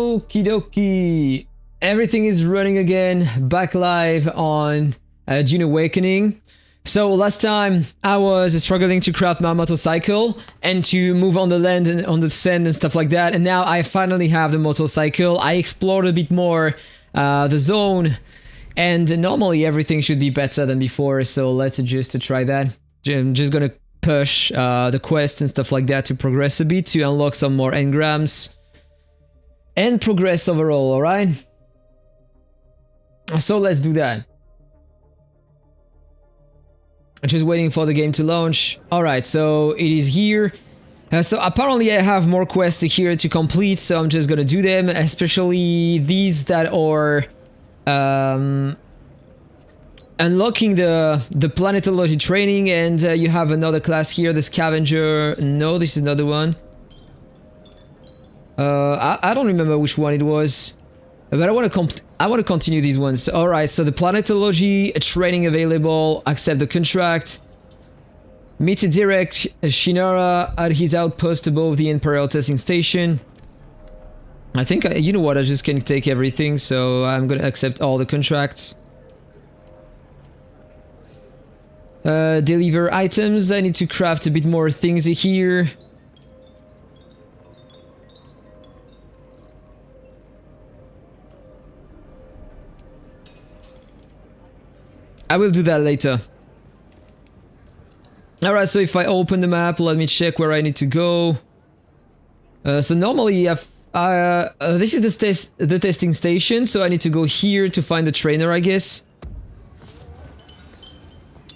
Okie dokie. Everything is running again, back live on Dune Awakening. So last time I was struggling to craft my motorcycle and to move on the land and on the sand and stuff like that. And now I finally have the motorcycle. I explored a bit more the zone, and normally everything should be better than before. So let's just try that. I'm just gonna push the quest and stuff like that to progress a bit, to unlock some more engrams and progress overall, alright? So let's do that. Just waiting for the game to launch. Alright, so it is here. So apparently I have more quests here to complete, so I'm just gonna do them, especially these that are unlocking the planetology training, and you have another class here, the scavenger. No, this is another one. I don't remember which one it was, but I want to continue these ones. All right, so the planetology training available. Accept the contract. Meet direct Shinara at his outpost above the Imperial testing station. I think you know what? I just can take everything, so I'm gonna accept all the contracts. Deliver items. I need to craft a bit more things here. I will do that later. Alright, so if I open the map, let me check where I need to go. So normally this is the testing station, so I need to go here to find the trainer, I guess.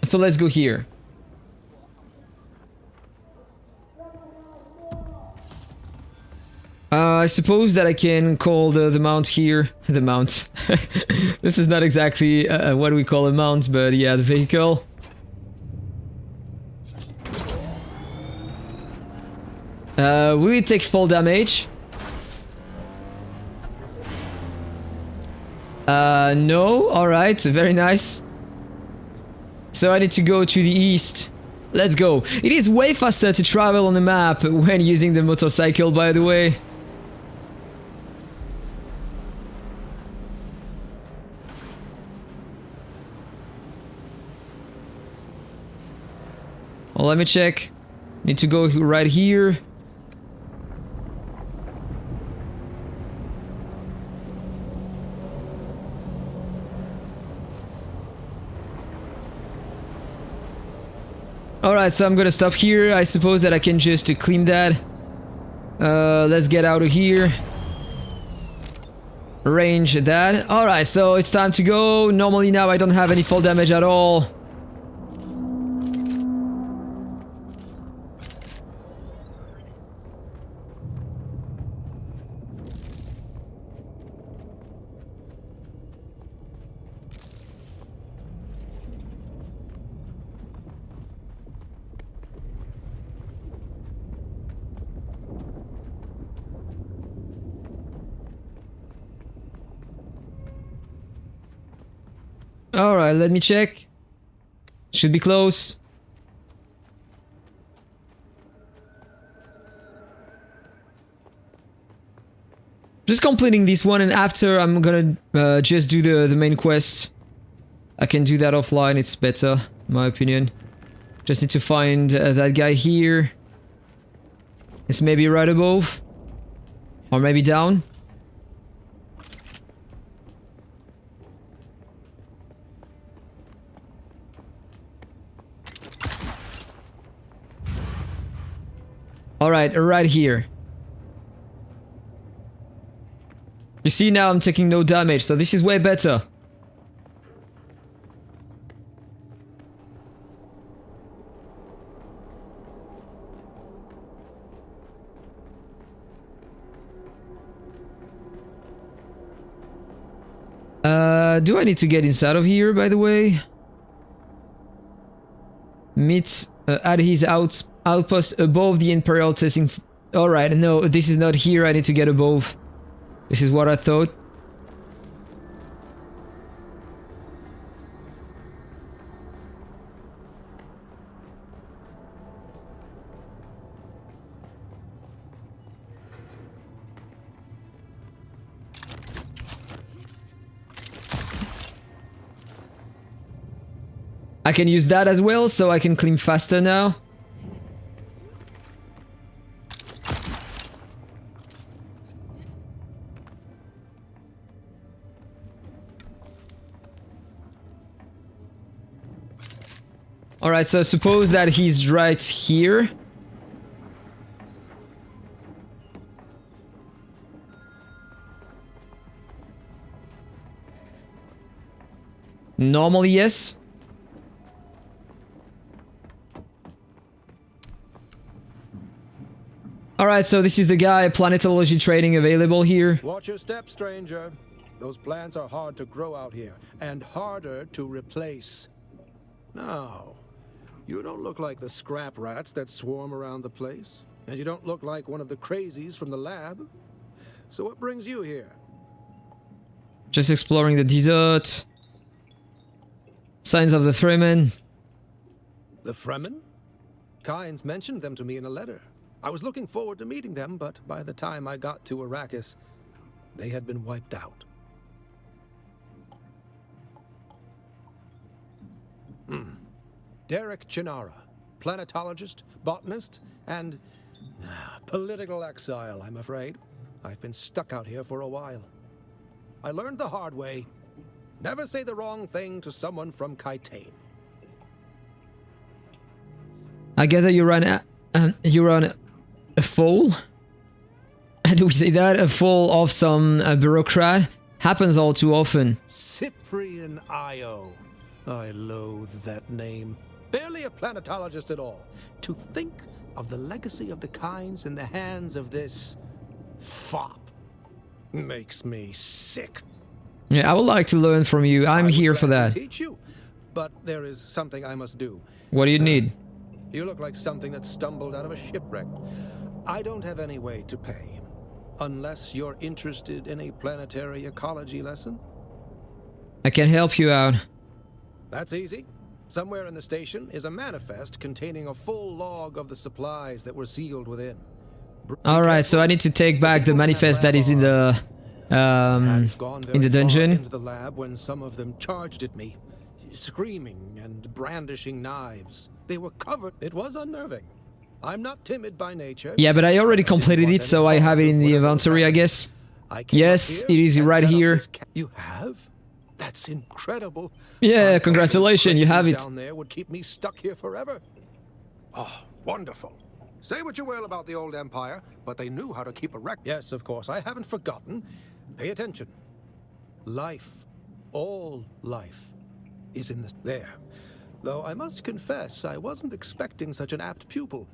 So let's go here. I suppose that I can call the mount here. The mount. This is not exactly what we call a mount, but yeah, the vehicle. Will it take fall damage? No. Alright, very nice. So I need to go to the east. Let's go. It is way faster to travel on the map when using the motorcycle, by the way. Well, let me check. Need to go right here. Alright, so I'm gonna stop here. I suppose that I can just clean that. Let's get out of here. Range that. Alright, so it's time to go. Normally now I don't have any fall damage at all. Alright, let me check. Should be close. Just completing this one, and after I'm gonna just do the main quest. I can do that offline, it's better, in my opinion. Just need to find that guy here. It's maybe right above. Or maybe down. Alright, right here. You see, now I'm taking no damage, so this is way better. Do I need to get inside of here, by the way? Meet at his outpost above the Imperial testing. Alright, no, this is not here. I need to get above. This is what I thought. I can use that as well, so I can climb faster now. Alright, so suppose that he's right here. Normally, yes. Alright, so this is the guy, planetology trading available here. Watch your step, stranger. Those plants are hard to grow out here, and harder to replace. Now, you don't look like the scrap rats that swarm around the place, and you don't look like one of the crazies from the lab. So what brings you here? Just exploring the desert. Signs of the Fremen. The Fremen? Kynes mentioned them to me in a letter. I was looking forward to meeting them, but by the time I got to Arrakis, they had been wiped out. Derek Chinara, planetologist, botanist, and political exile, I'm afraid. I've been stuck out here for a while. I learned the hard way. Never say the wrong thing to someone from Kaitain. I gather you run a foal? Do we say that? A foal of some bureaucrat? Happens all too often. Cyprian Io. I loathe that name. Barely a planetologist at all. To think of the legacy of the Kynes in the hands of this fop makes me sick. Yeah, I would like to learn from you. I'm here for that. Teach you, but there is something I must do. What do you need? You look like something that stumbled out of a shipwreck. I don't have any way to pay, unless you're interested in a planetary ecology lesson. I can help you out. That's easy. Somewhere in the station is a manifest containing a full log of the supplies that were sealed within. Alright, so I need to take back the manifest that is in the dungeon. Into the lab when some of them charged at me, screaming and brandishing knives. They were covered. It was unnerving. I'm not timid by nature. Yeah, but I already completed it, so I have it in the inventory, I guess. Yes, it is right here. You have? That's incredible. Yeah, congratulations, you have it. Down there would keep me stuck here forever. Oh, wonderful. Say what you will about the old empire, but they knew how to keep a record. Yes, of course, I haven't forgotten. Pay attention. Life, all life, is in this there. Though I must confess, I wasn't expecting such an apt pupil.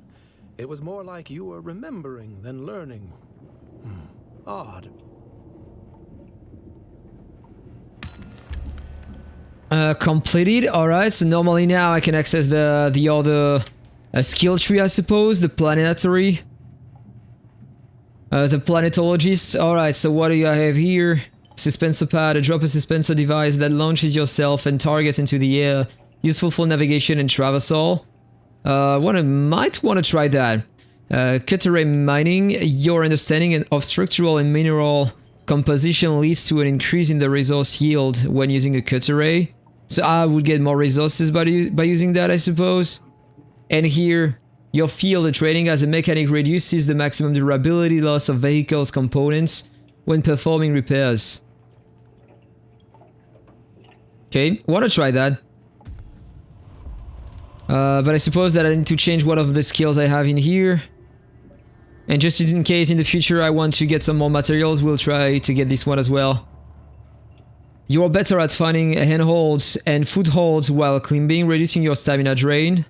It was more like you were remembering than learning. Odd. Completed. Alright, so normally now I can access the other skill tree, I suppose, the planetary. The planetologist. Alright, so what do I have here? Suspensor pad, drop a suspensor device that launches yourself and targets into the air. Useful for navigation and traversal. Might want to try that. Cutteray mining. Your understanding of structural and mineral composition leads to an increase in the resource yield when using a cutteray. So I would get more resources by using that, I suppose. And here, your field trading as a mechanic reduces the maximum durability loss of vehicles components when performing repairs. Okay, want to try that. But I suppose that I need to change one of the skills I have in here. And just in case in the future I want to get some more materials, we'll try to get this one as well. You're better at finding handholds and footholds while climbing, reducing your stamina drain.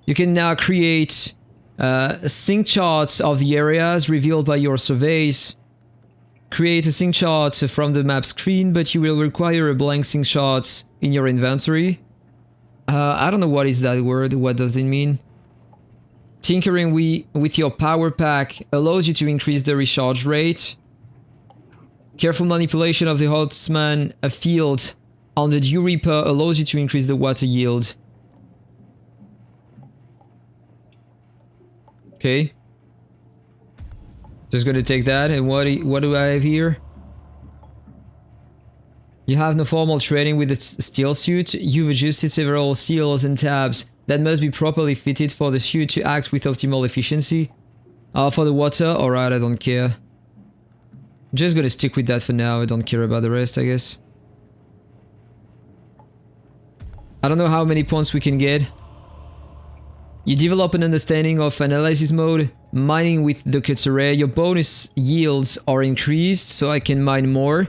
You can now create sync charts of the areas revealed by your surveys. Create a sync chart from the map screen, but you will require a blank sync chart in your inventory. I don't know what is that word, what does it mean? Tinkering with your power pack allows you to increase the recharge rate. Careful manipulation of the Holtzman field on the Dew Reaper allows you to increase the water yield. Okay. Just gonna take that, and what do I have here? You have no formal training with the steel suit. You've adjusted several seals and tabs that must be properly fitted for the suit to act with optimal efficiency. For the water, alright, I don't care. I'm just gonna stick with that for now, I don't care about the rest, I guess. I don't know how many points we can get. You develop an understanding of analysis mode, mining with the cutter. Your bonus yields are increased, so I can mine more.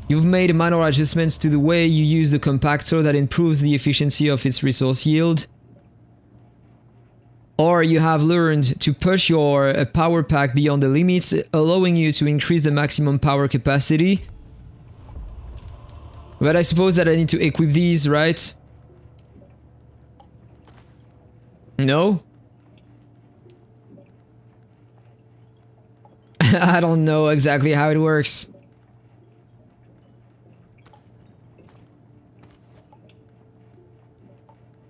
You've made minor adjustments to the way you use the compactor that improves the efficiency of its resource yield. Or you have learned to push your power pack beyond the limits, allowing you to increase the maximum power capacity. But I suppose that I need to equip these, right? No? I don't know exactly how it works.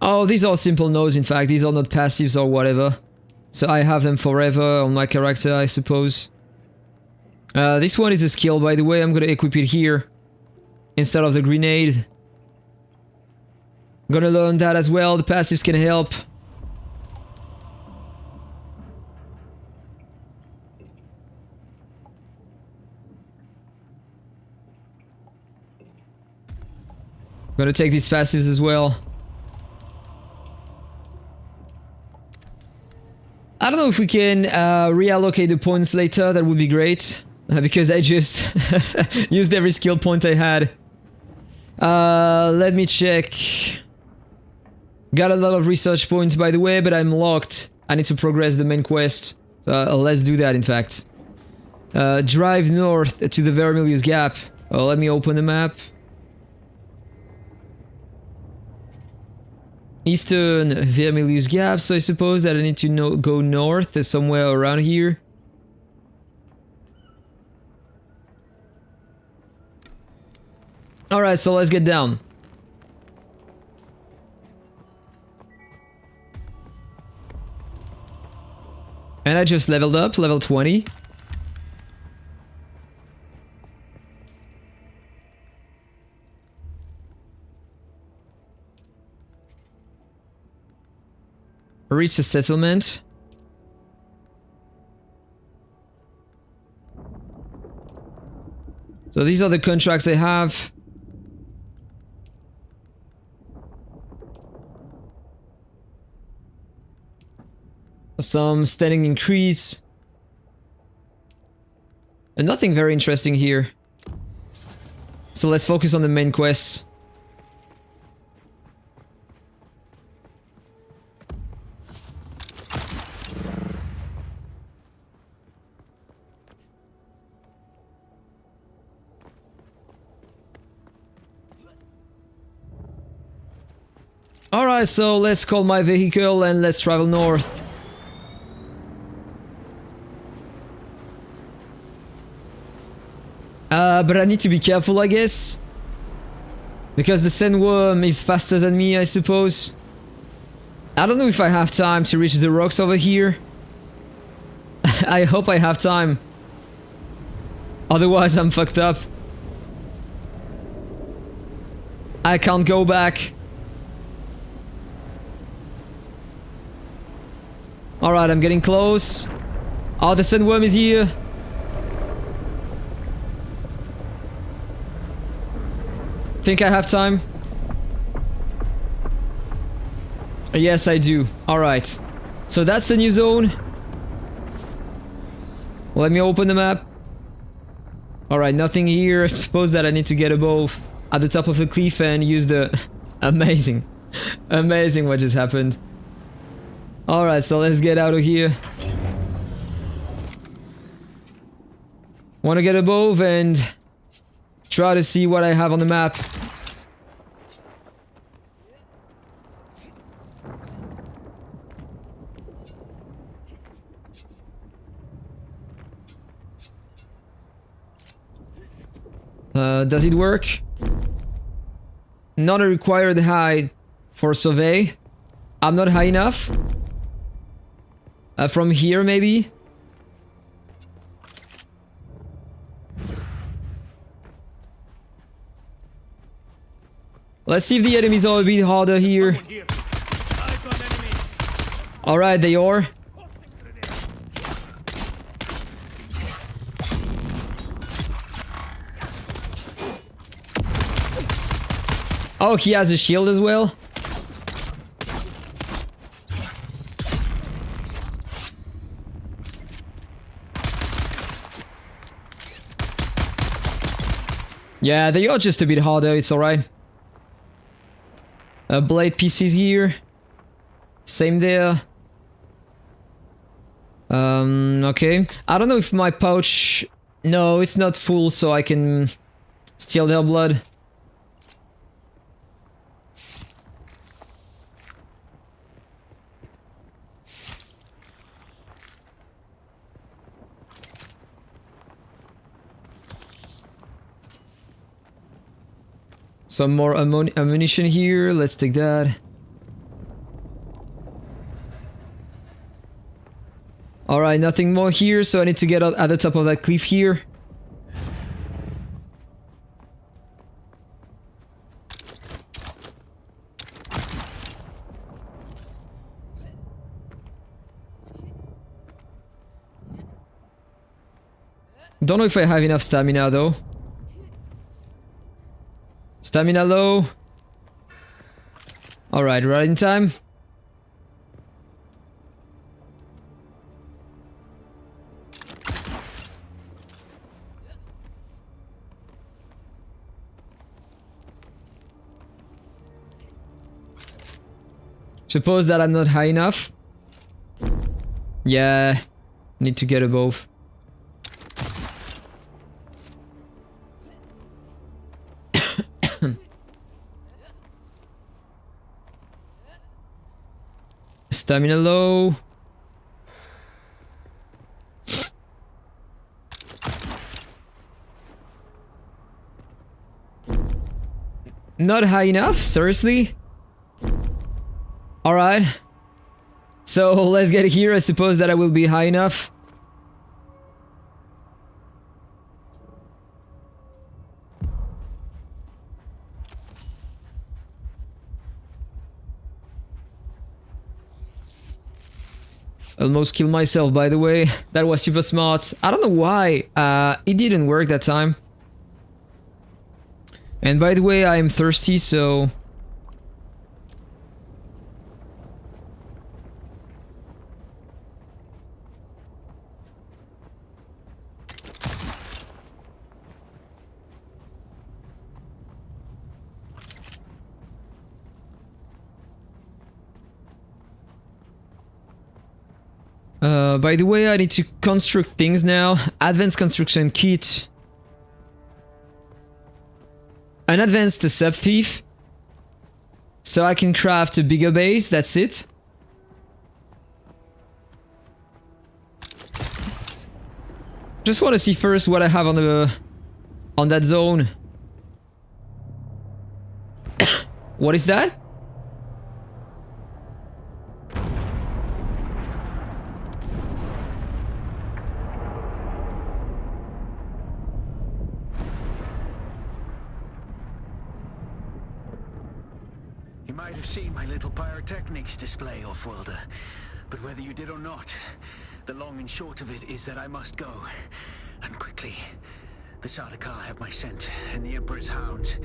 Oh, these are simple nodes, in fact. These are not passives or whatever. So I have them forever on my character, I suppose. This one is a skill, by the way. I'm gonna equip it here instead of the grenade. Gonna learn that as well. The passives can help. Gonna take these passives as well. I don't know if we can reallocate the points later, that would be great. Because I just used every skill point I had. Let me check. Got a lot of research points by the way, but I'm locked. I need to progress the main quest. So let's do that in fact. Drive north to the Vermilius Gap. Let me open the map. Eastern Vermilius Gap, so I suppose that I need to go north somewhere around here. Alright, so let's get down. And I just leveled up, level 20. Reach a settlement. So these are the contracts I have. Some standing increase. And nothing very interesting here. So let's focus on the main quests. Alright, so let's call my vehicle and let's travel north. But I need to be careful, I guess. Because the sandworm is faster than me, I suppose. I don't know if I have time to reach the rocks over here. I hope I have time. Otherwise, I'm fucked up. I can't go back. Alright, I'm getting close. Oh, the sandworm is here. Think I have time? Yes, I do. Alright. So that's a new zone. Let me open the map. Alright, nothing here. I suppose that I need to get above at the top of the cliff and use the... Amazing. Amazing what just happened. Alright, so let's get out of here. Wanna get above and try to see what I have on the map. Does it work? Not a required height for survey. I'm not high enough. From here, maybe? Let's see if the enemies are a bit harder here. Alright, they are. Oh, he has a shield as well. Yeah, they are just a bit harder, it's alright. Blade pieces here. Same there. Okay. I don't know if my pouch... No, it's not full, so I can steal their blood. Some more ammunition here, let's take that. Alright, nothing more here, so I need to get out at the top of that cliff here. Don't know if I have enough stamina though. Stamina low. Alright, right in time. Suppose that I'm not high enough. Yeah, need to get above. Stamina low. Not high enough? Seriously? Alright. So let's get here. I suppose that I will be high enough. Almost killed myself, by the way. That was super smart. I don't know why. It didn't work that time. And by the way, I am thirsty, so... by the way, I need to construct things now. Advanced construction kit. An advanced sub thief. So I can craft a bigger base, that's it. Just want to see first what I have on that zone. What is that? Might have seen my little pyrotechnics display, Off-Worlder, but whether you did or not, the long and short of it is that I must go, and quickly. The Sardaukar have my scent, and the Emperor's hounds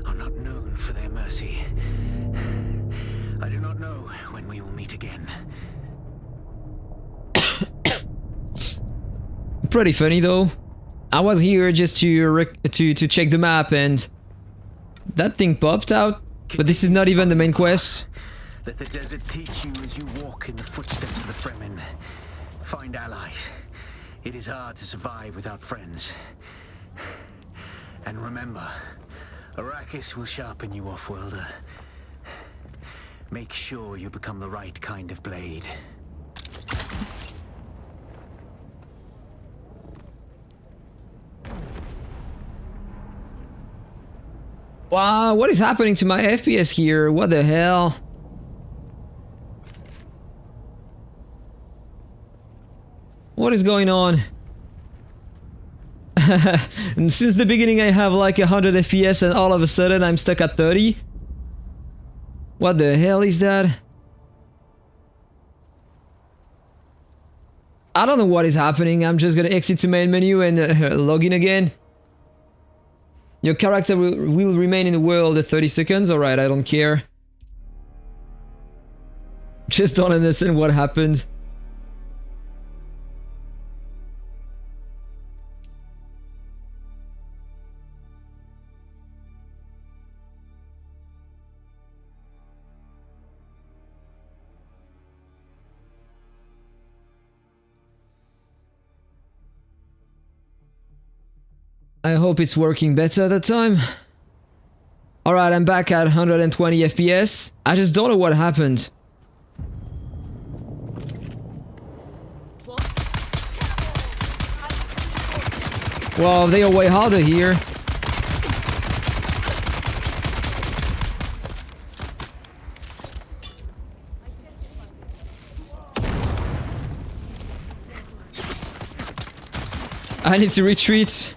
are not known for their mercy. I do not know when we will meet again. Pretty funny though. I was here just to check the map, and that thing popped out. But this is not even the main quest. Let the desert teach you as you walk in the footsteps of the Fremen. Find allies. It is hard to survive without friends. And remember, Arrakis will sharpen you, Off-Worlder. Make sure you become the right kind of blade. Wow, what is happening to my FPS here? What the hell? What is going on? And since the beginning I have like 100 FPS and all of a sudden I'm stuck at 30. What the hell is that? I don't know what is happening. I'm just gonna exit to main menu and log in again. Your character will remain in the world at 30 seconds. Alright, I don't care. Just don't understand what happened. I hope it's working better that time. Alright, I'm back at 120 FPS. I just don't know what happened. Well, they are way harder here. I need to retreat.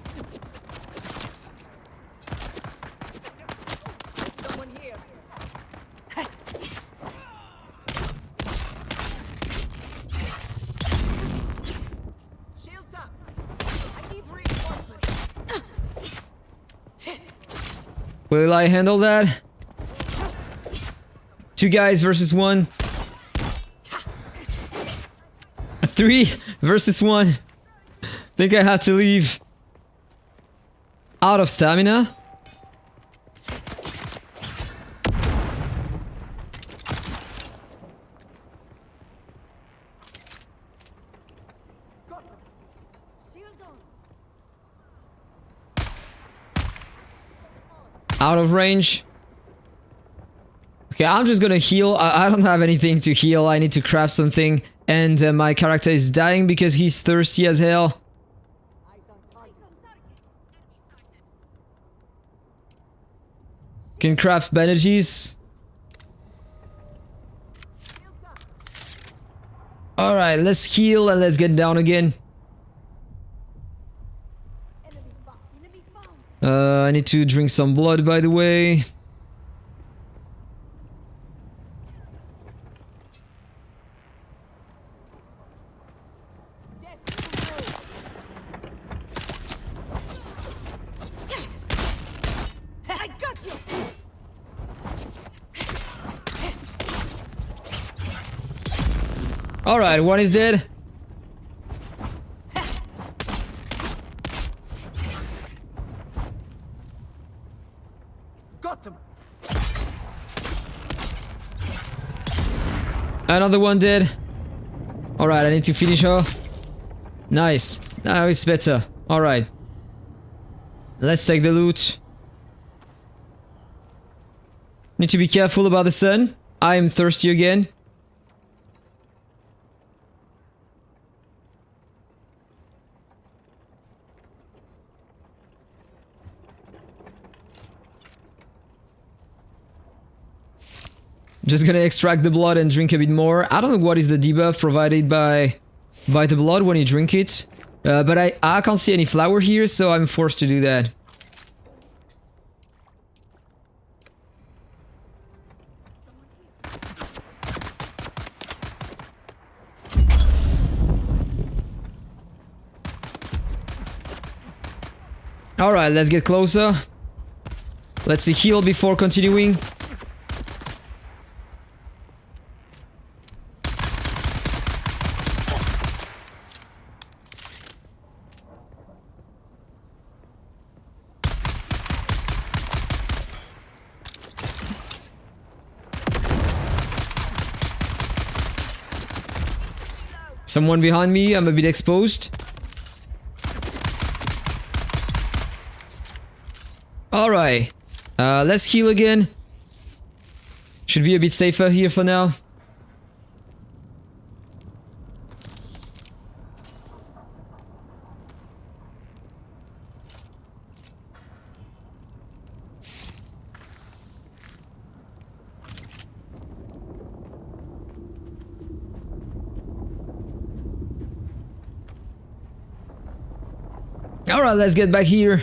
Will I handle that? 2 guys versus 1. 3 versus 1. Think I have to leave. Out of stamina. Out of range. Okay, I'm just gonna heal. I don't have anything to heal. I need to craft something. And my character is dying because he's thirsty as hell. Can craft bandages. Alright, let's heal and let's get down again. I need to drink some blood, by the way. I got you. Alright, one is dead. Another one dead. Alright, I need to finish her. Nice. Now it's better. Alright. Let's take the loot. Need to be careful about the sun. I am thirsty again. Just gonna extract the blood and drink a bit more. I don't know what is the debuff provided by the blood when you drink it. But I can't see any flower here, so I'm forced to do that. Alright, let's get closer. Let's heal before continuing. Someone behind me, I'm a bit exposed. Alright, let's heal again. Should be a bit safer here for now. Alright, let's get back here.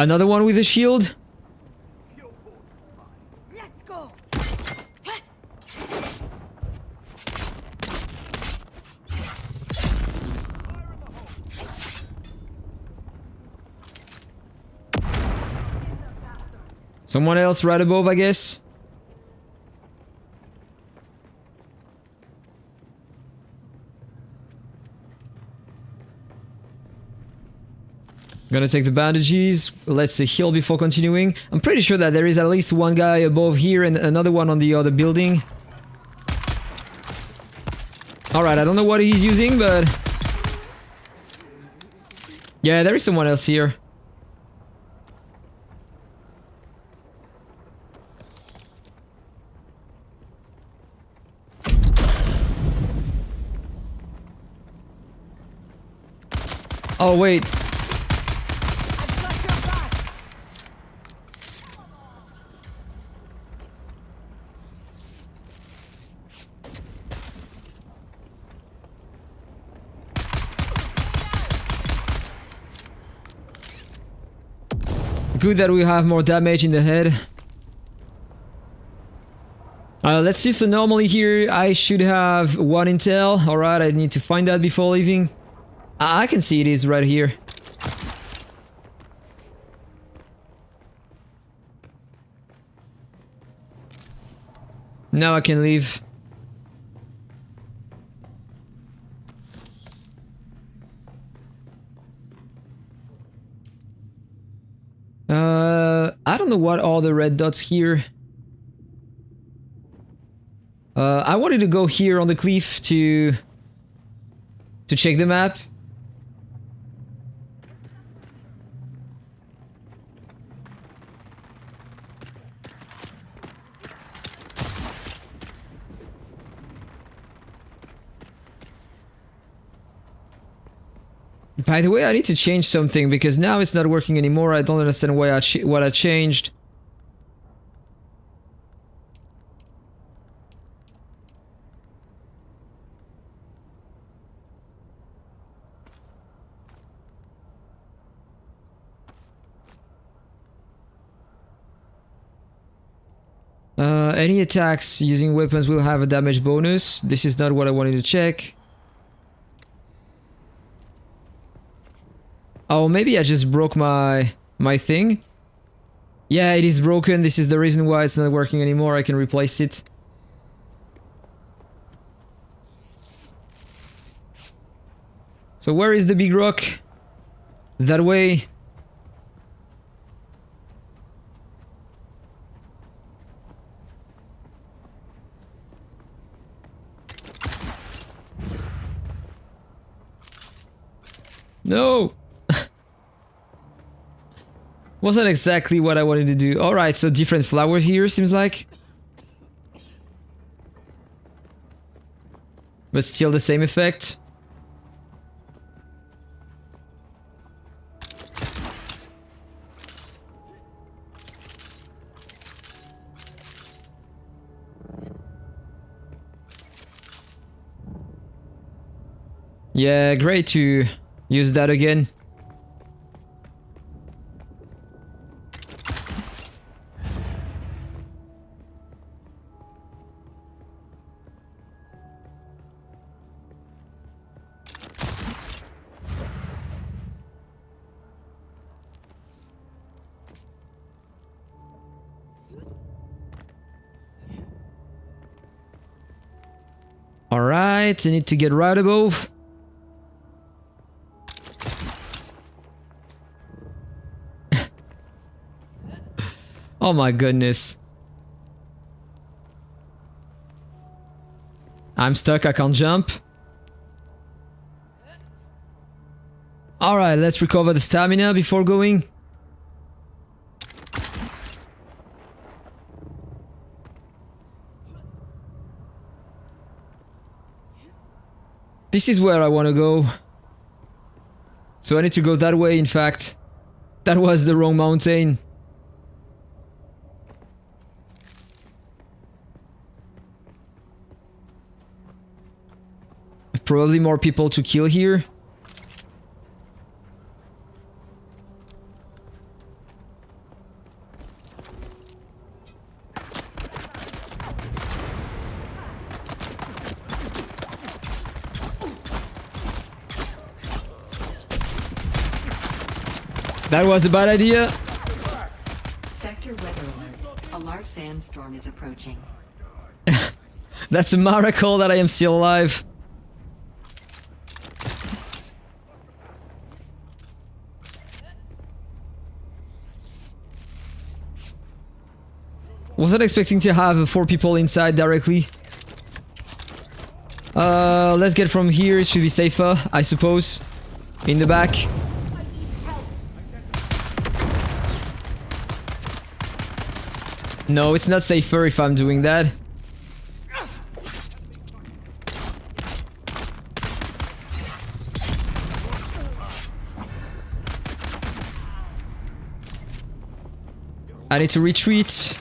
Another one with a shield. Let's go. Someone else right above, I guess. Gonna take the bandages. Let's heal before continuing. I'm pretty sure that there is at least one guy above here and another one on the other building. Alright, I don't know what he's using, but... yeah, there is someone else here. Oh, wait. I've got your back. Good that we have more damage in the head. Let's see, so normally here I should have one intel. Alright, I need to find that before leaving. I can see it is right here. Now I can leave. I don't know what are the red dots here. I wanted to go here on the cliff to check the map. By the way, I need to change something because now it's not working anymore. I don't understand why what I changed. Any attacks using weapons will have a damage bonus. This is not what I wanted to check. Oh, maybe I just broke my thing. Yeah, it is broken. This is the reason why it's not working anymore. I can replace it. So where is the big rock? That way. No! Wasn't exactly what I wanted to do. Alright, so different flowers here, seems like. But still the same effect. Yeah, great to use that again. Alright, I need to get right above. Oh my goodness. I'm stuck, I can't jump. Alright, let's recover the stamina before going. This is where I want to go. So I need to go that way, in fact. That was the wrong mountain. Probably more people to kill here. That was a bad idea. Sector weather alert. A large sandstorm is approaching. That's a miracle that I am still alive. Wasn't expecting to have 4 people inside directly. Let's get from here. It should be safer, I suppose. In the back. No, it's not safer if I'm doing that. I need to retreat.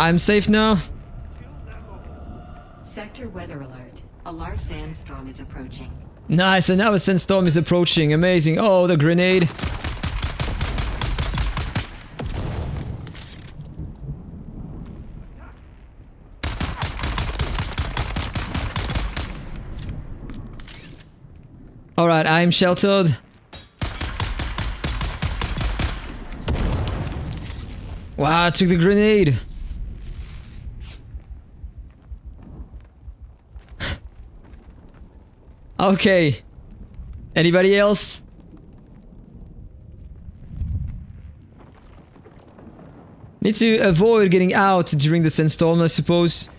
I'm safe now. Sector weather alert. A large sandstorm is approaching. Nice, and now a sandstorm is approaching. Amazing. Oh, the grenade. Alright, I'm sheltered. Wow, I took the grenade. Okay. Anybody else? Need to avoid getting out during the sandstorm, I suppose.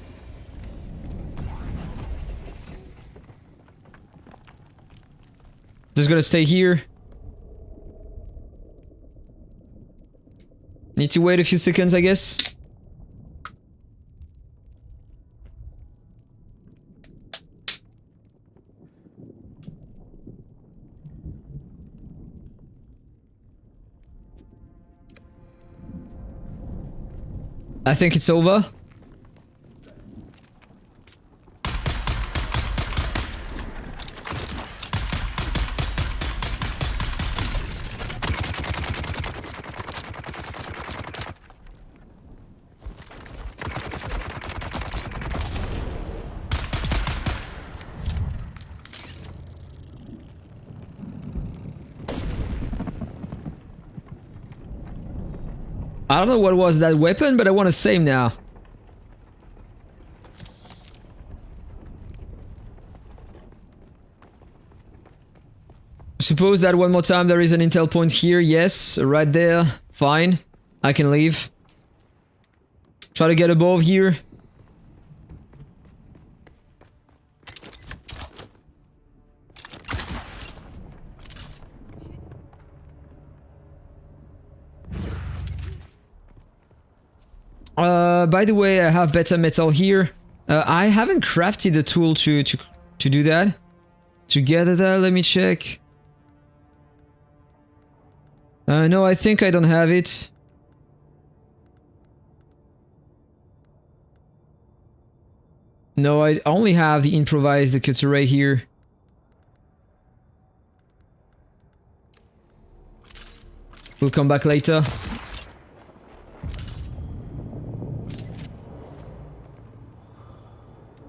Just gonna stay here. Need to wait a few seconds, I guess. I think it's over. I don't know what was that weapon, but I want to save now. Suppose that one more time there is an intel point here. Yes, right there. Fine. I can leave. Try to get above here. By the way, I have beta metal here. I haven't crafted the tool to do that. To gather that, let me check. No, I think I don't have it. No, I only have the improvised cut array here. We'll come back later.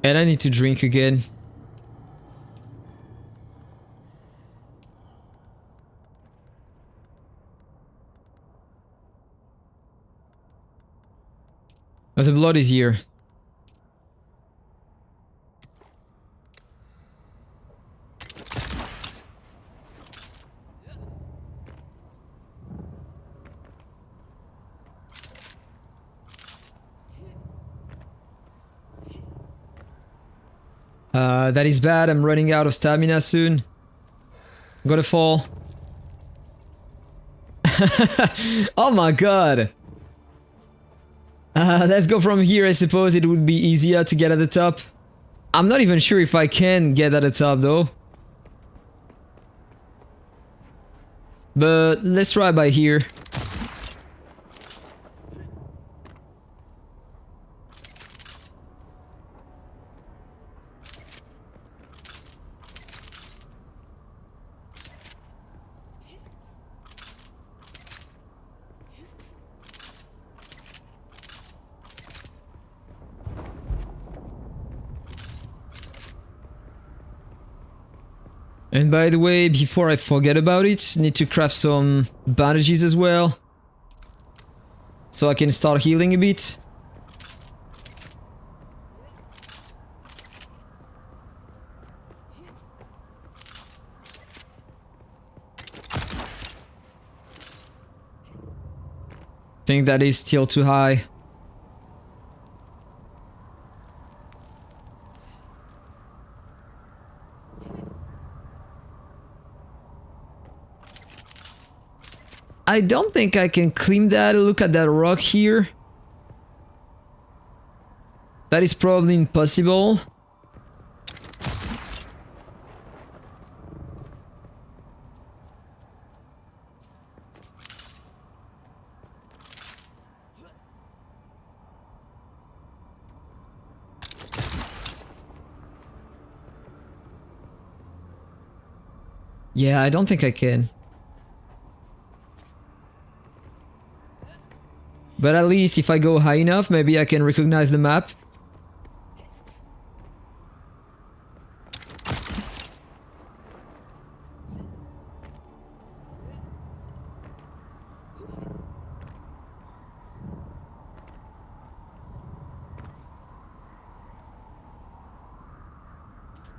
And I need to drink again. But the blood is here. That is bad. I'm running out of stamina soon. I'm gonna fall. Oh my god. Let's go from here. I suppose it would be easier to get at the top. I'm not even sure if I can get at the top though. But let's try by here. And by the way, before I forget about it, need to craft some bandages as well. So I can start healing a bit. Think that is still too high. I don't think I can climb that. Look at that rock here. That is probably impossible. Yeah, I don't think I can. But at least if I go high enough, maybe I can recognize the map.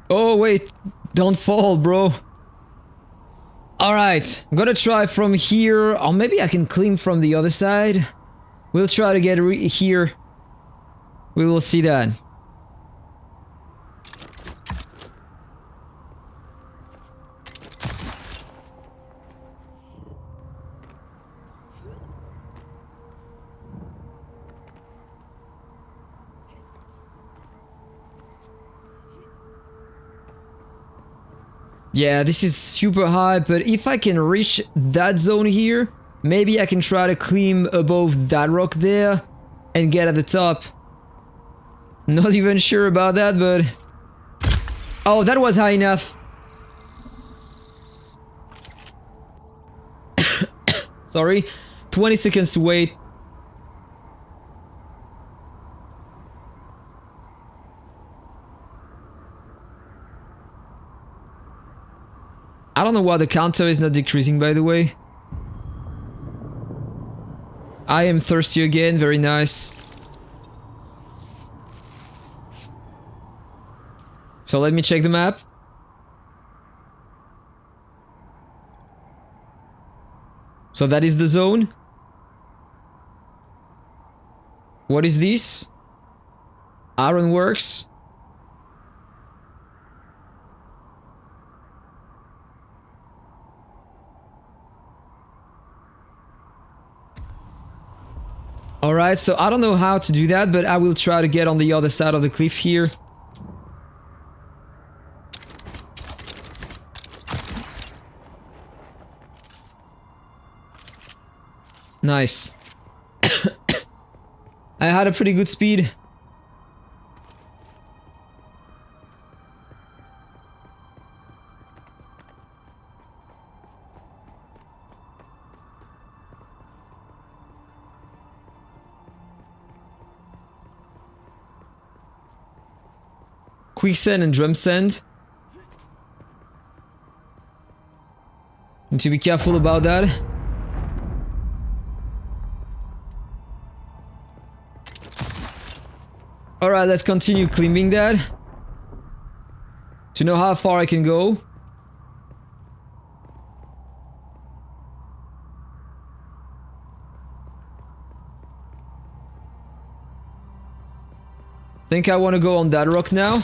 Oh wait, don't fall, bro. Alright, I'm gonna try from here, or maybe I can climb from the other side. We'll try to get here. We will see that. Yeah, this is super high, but if I can reach that zone here, maybe I can try to climb above that rock there and get at the top. Not even sure about that, but... Oh, that was high enough. Sorry. 20 seconds to wait. I don't know why the counter is not decreasing, by the way. I am thirsty again, very nice. So let me check the map. So that is the zone. What is this? Ironworks. Alright, so I don't know how to do that, but I will try to get on the other side of the cliff here. Nice. I had a pretty good speed. Quicksand and drum sand. Need to be careful about that. Alright, let's continue climbing that. To know how far I can go. Think I want to go on that rock now.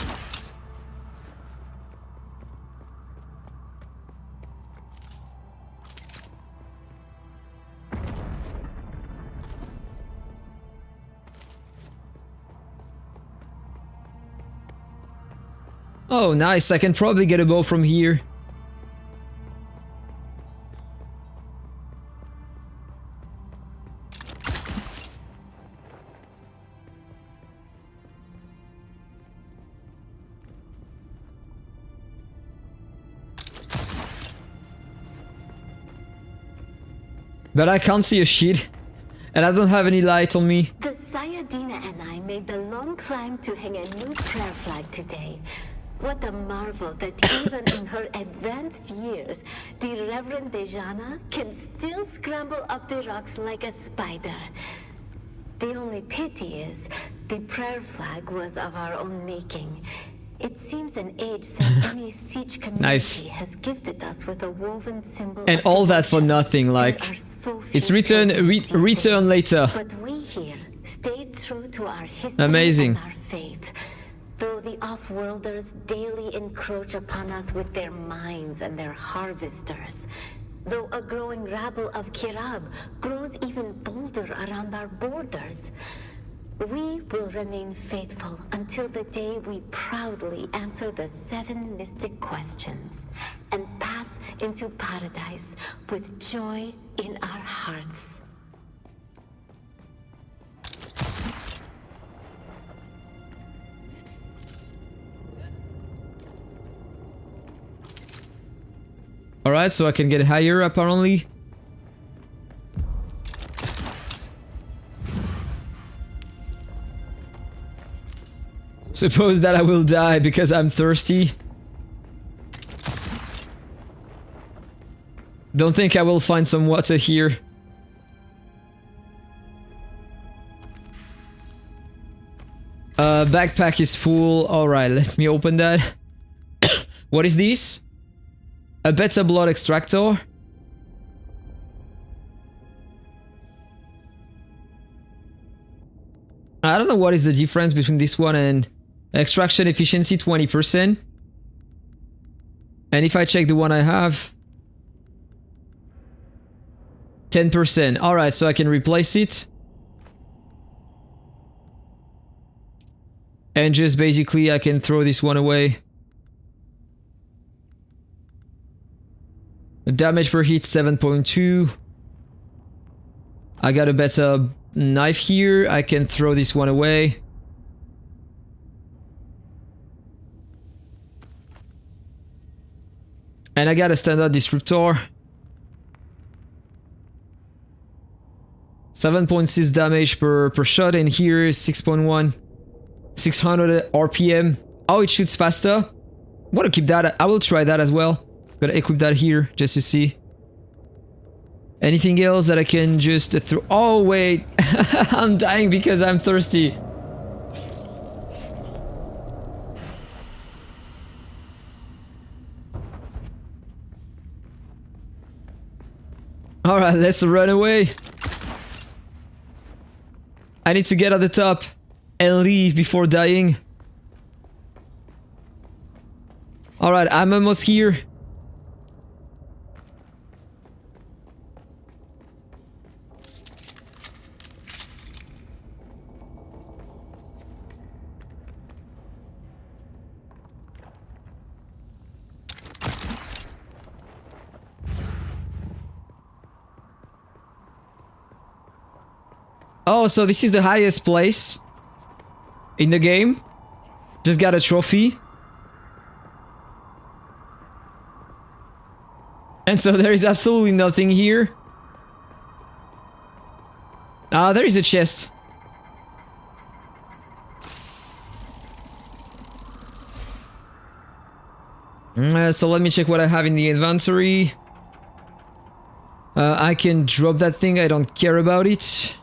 Oh, nice. I can probably get a bow from here. But I can't see a shit. And I don't have any light on me. The Sayadina and I made the long climb to hang a new prayer flag today. What a marvel that even in her advanced years, the Reverend Dejana can still scramble up the rocks like a spider. The only pity is, the prayer flag was of our own making. It seems an age since any siege community Nice. has gifted us with a woven symbol. And of all that for devotion. nothing, like, There are so it's few return pagans these return days. later. But we here stayed true to our history Amazing. and our faith. Though the off-worlders daily encroach upon us with their mines and their harvesters. Though a growing rabble of Kirab grows even bolder around our borders. We will remain faithful until the day we proudly answer the 7 mystic questions and pass into paradise with joy in our hearts. Alright, so I can get higher apparently. Suppose that I will die because I'm thirsty. Don't think I will find some water here. Backpack is full. Alright, let me open that. What is this? A beta blood extractor? I don't know what is the difference between this one and extraction efficiency 20%. And if I check the one I have, 10%. Alright, so I can replace it. And just basically I can throw this one away. Damage per hit 7.2. I got a better knife here. I can throw this one away. And I got a standard disruptor. 7.6 damage per shot, and here is 6.1. 600 RPM. Oh, it shoots faster. I want to keep that. I will try that as well. Gotta equip that here just to see. Anything else that I can just throw? Oh, wait. I'm dying because I'm thirsty. Alright, let's run away. I need to get at the top and leave before dying. Alright, I'm almost here. Oh, so this is the highest place in the game. Just got a trophy. And so there is absolutely nothing here. Ah, there is a chest. So let me check what I have in the inventory. I can drop that thing, I don't care about it.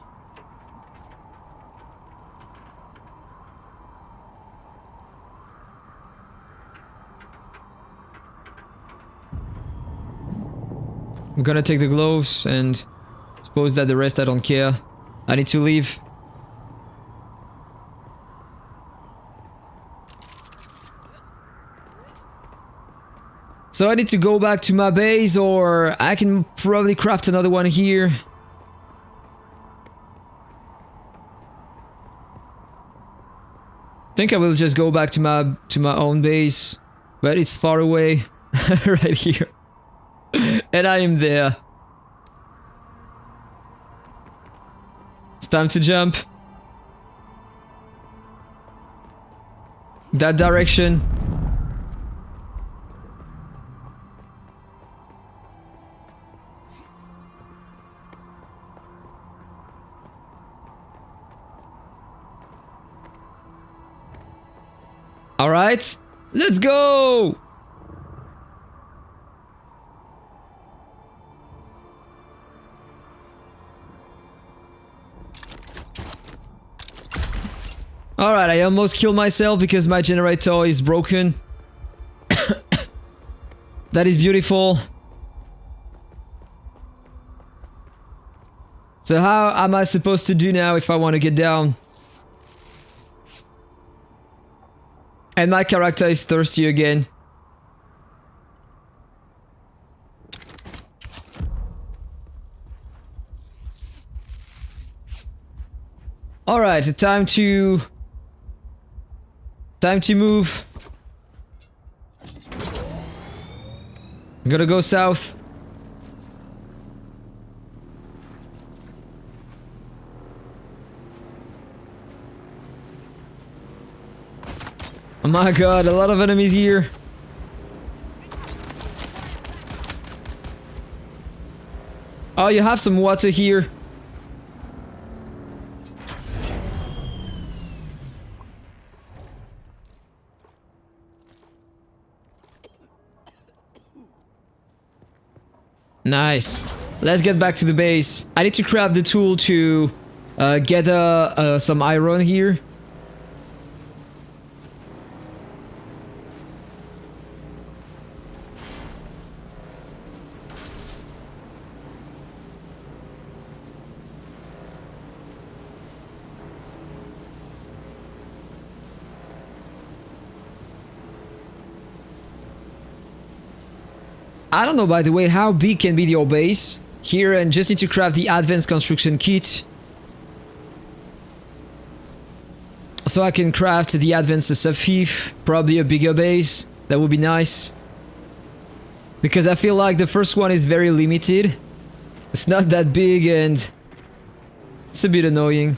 I'm gonna take the gloves and suppose that the rest I don't care. I need to leave. So I need to go back to my base, or I can probably craft another one here. I think I will just go back to my own base, but it's far away. Right here. And I am there. It's time to jump. That direction. All right. Let's go! Alright, I almost killed myself because my generator is broken. That is beautiful. So how am I supposed to do now if I want to get down? And my character is thirsty again. Alright, time to move. Gotta go south. Oh my god, a lot of enemies here. Oh, you have some water here. Nice. Let's get back to the base. I need to craft the tool to get some iron here. I don't know, by the way, how big can be your base here, and just need to craft the advanced construction kit. So I can craft the advanced subfief, probably a bigger base. That would be nice. Because I feel like the first one is very limited. It's not that big and it's a bit annoying.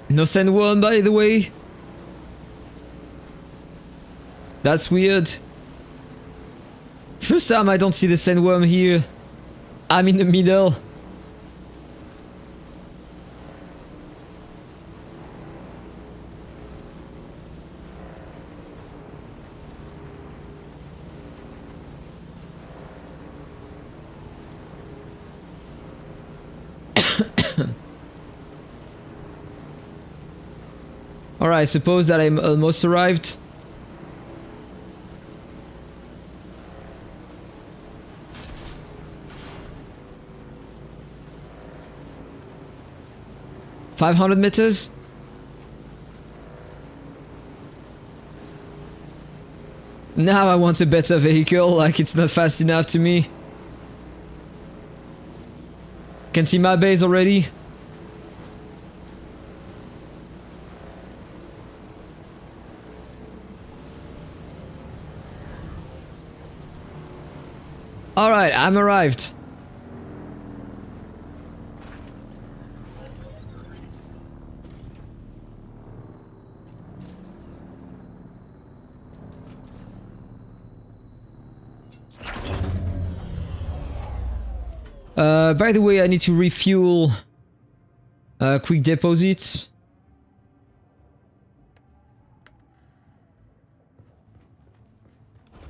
No sandworm, by the way. That's weird. First time I don't see the sandworm here. I'm in the middle. Alright, I suppose that I'm almost arrived. $500 meters? Now I want a better vehicle, like it's not fast enough to me. Can see my base already. Alright, I'm arrived. By the way, I need to refuel quick deposits.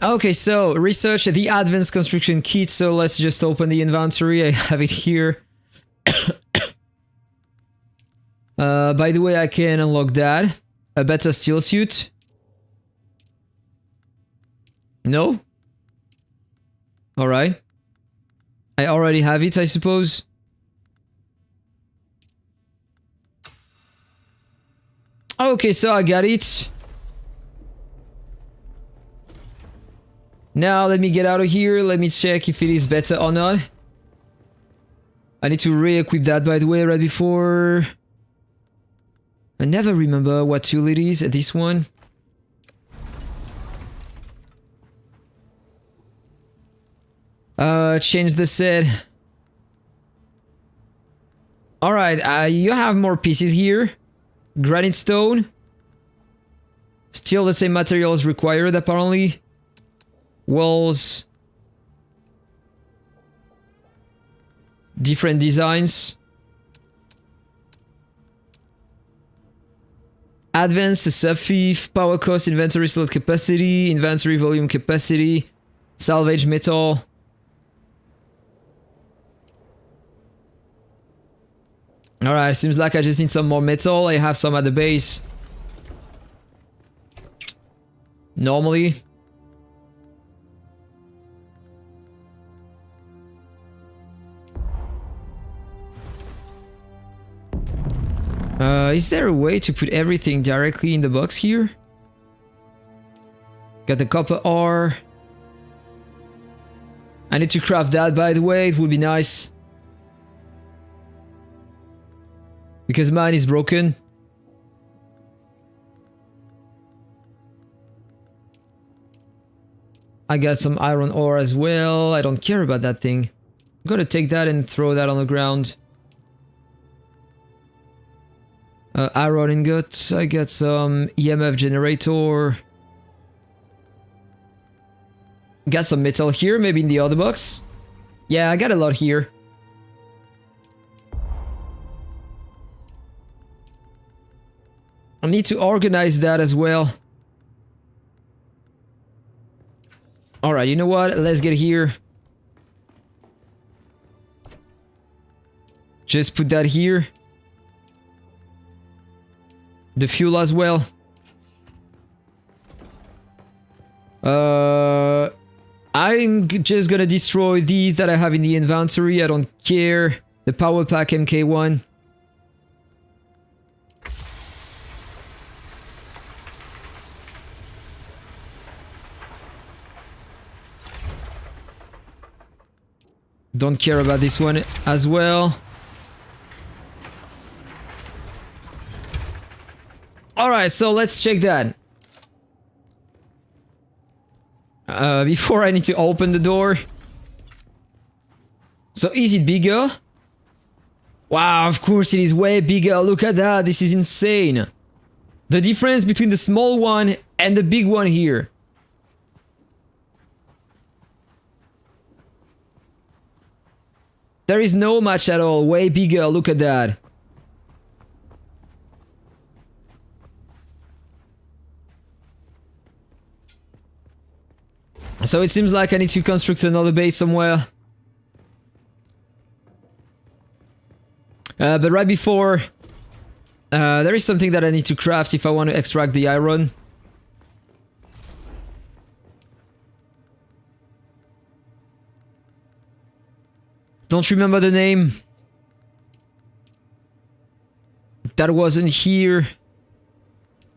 Okay, so research the advanced construction kit, so let's just open the inventory. I have it here. By the way, I can unlock that. A better steel suit. No? Alright. I already have it, I suppose. Okay, so I got it. Now let me get out of here. Let me check if it is better or not. I need to re-equip that, by the way, right before. I never remember what tool it is. This one. Change the set. Alright, you have more pieces here. Granite stone. Still the same materials required, apparently. Walls. Different designs. Advanced sub-thief, power cost, inventory slot capacity, inventory volume capacity, salvage metal. Alright, seems like I just need some more metal. I have some at the base. Normally. Is there a way to put everything directly in the box here? Got the copper ore. I need to craft that, by the way. It would be nice. Because mine is broken. I got some iron ore as well. I don't care about that thing. I'm gonna take that and throw that on the ground. Iron ingot. I got some EMF generator. Got some metal here, maybe in the other box. Yeah, I got a lot here. I need to organize that as well. Alright, you know what? Let's get here. Just put that here. The fuel as well. I'm just gonna destroy these that I have in the inventory. I don't care. The power pack MK1. Don't care about this one as well. Alright, so let's check that. Before I need to open the door. So is it bigger? Wow, of course it is way bigger. Look at that, this is insane. The difference between the small one and the big one here. There is no match at all, way bigger, look at that. So it seems like I need to construct another base somewhere. But right before, there is something that I need to craft if I want to extract the iron. Don't remember the name. That wasn't here.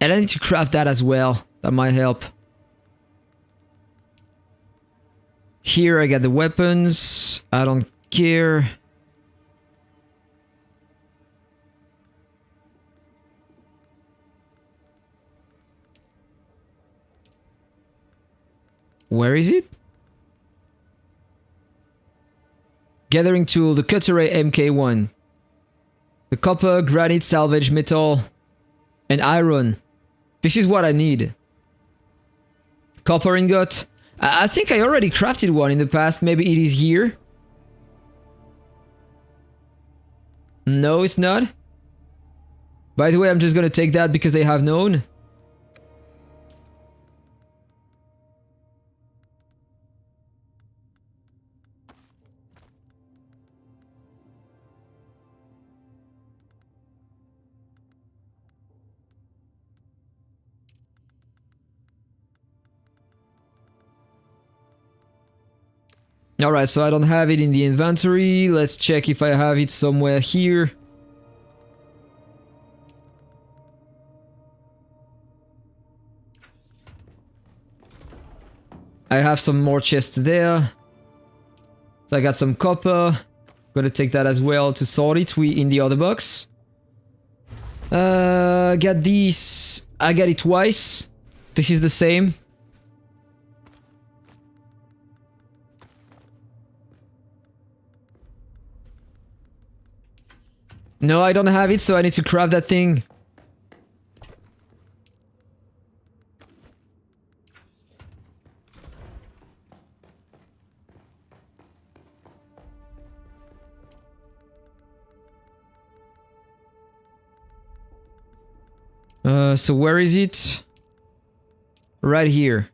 And I need to craft that as well. That might help. Here I got the weapons. I don't care. Where is it? Gathering tool, the Cutteray MK1. The copper, granite, salvage, metal, and iron. This is what I need. Copper ingot. I think I already crafted one in the past. Maybe it is here. No, it's not. By the way, I'm just gonna take that because I have known. Alright, so I don't have it in the inventory. Let's check if I have it somewhere here. I have some more chests there. So I got some copper. Gonna take that as well to sort it. We in the other box. Got these. I got it twice. This is the same. No, I don't have it, so I need to craft that thing. So where is it? Right here.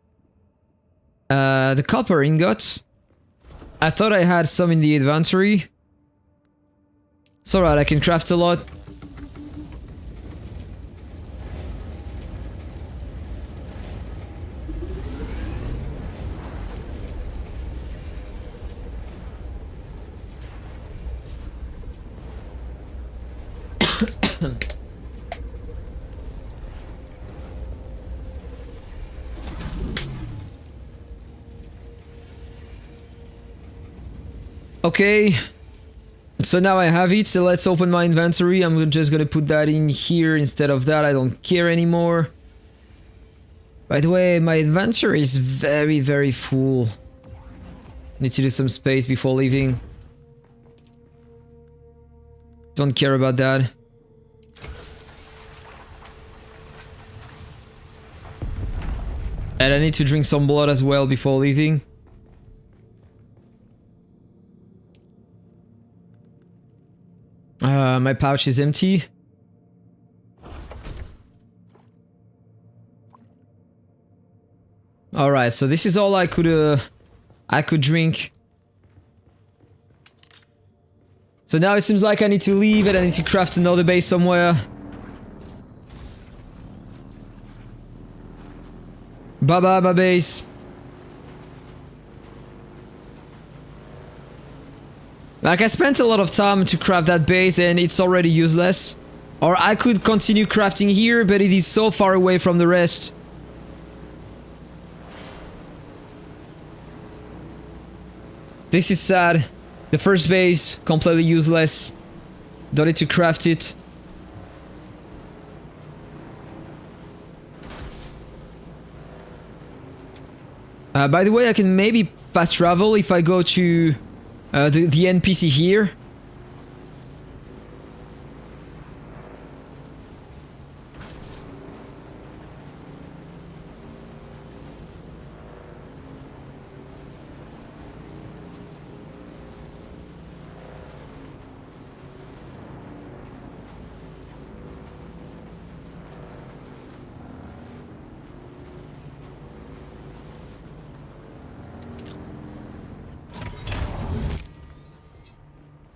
The copper ingots. I thought I had some in the inventory. It's alright, I can craft a lot. Okay, so now I have it, so let's open my inventory. I'm just gonna put that in here instead of that. I don't care anymore. By the way, my inventory is very, very full. Need to do some space before leaving. Don't care about that. And I need to drink some blood as well before leaving. My pouch is empty. Alright, so this is all I could drink. So now it seems like I need to leave and I need to craft another base somewhere. Bye bye, my base. Like, I spent a lot of time to craft that base and it's already useless. Or I could continue crafting here, but it is so far away from the rest. This is sad. The first base, completely useless. Don't need to craft it. By the way, I can maybe fast travel if I go to the NPC here.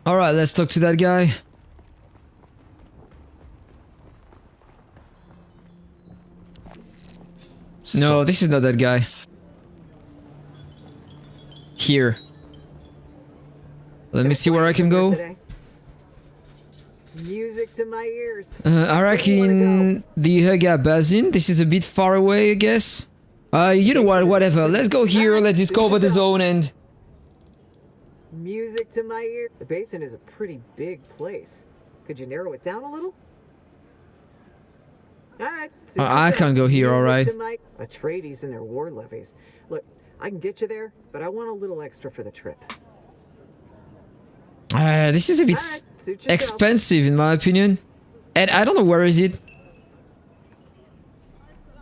Alright, let's talk to that guy. No, this is not that guy. Here. Let me see where I can go. Music to my ears. Arrakis, the Haga Basin. This is a bit far away, I guess. You know what, whatever. Let's go here, let's discover the zone and... Music to my ear. The basin is a pretty big place. Could you narrow it down a little? Alright. I can't go here, alright. Atreides and their war levies. Look, I can get you there, but I want a little extra for the trip. This is a bit expensive in my opinion. And I don't know where is it.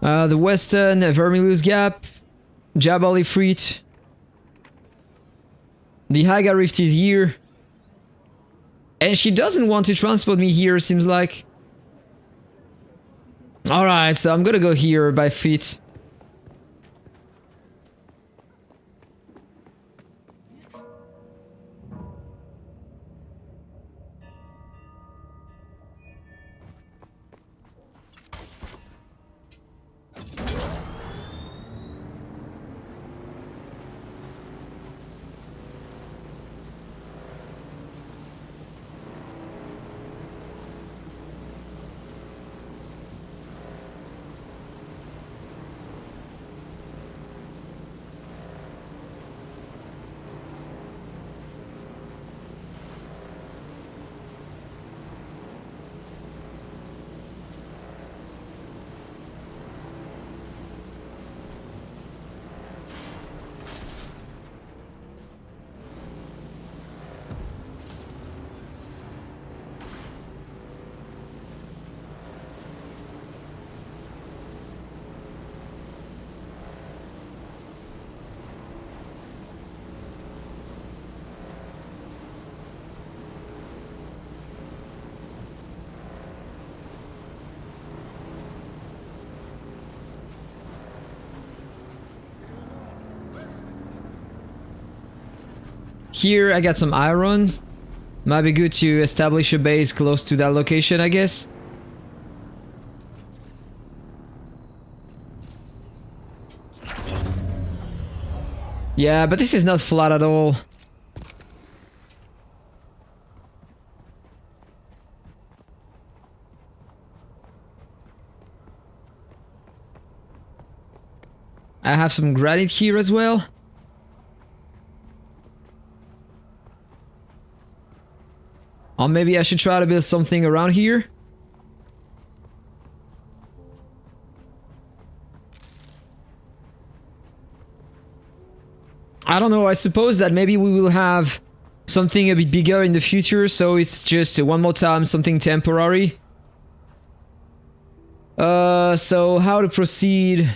The Western Vermilius Gap, Jabal Ifrit. The Haga Rift is here. And she doesn't want to transport me here, seems like. Alright, so I'm gonna go here by feet. Here I got some iron. Might be good to establish a base close to that location, I guess. Yeah, but this is not flat at all. I have some granite here as well. Or maybe I should try to build something around here. I don't know, I suppose that maybe we will have something a bit bigger in the future, so it's just one more time something temporary. So how to proceed?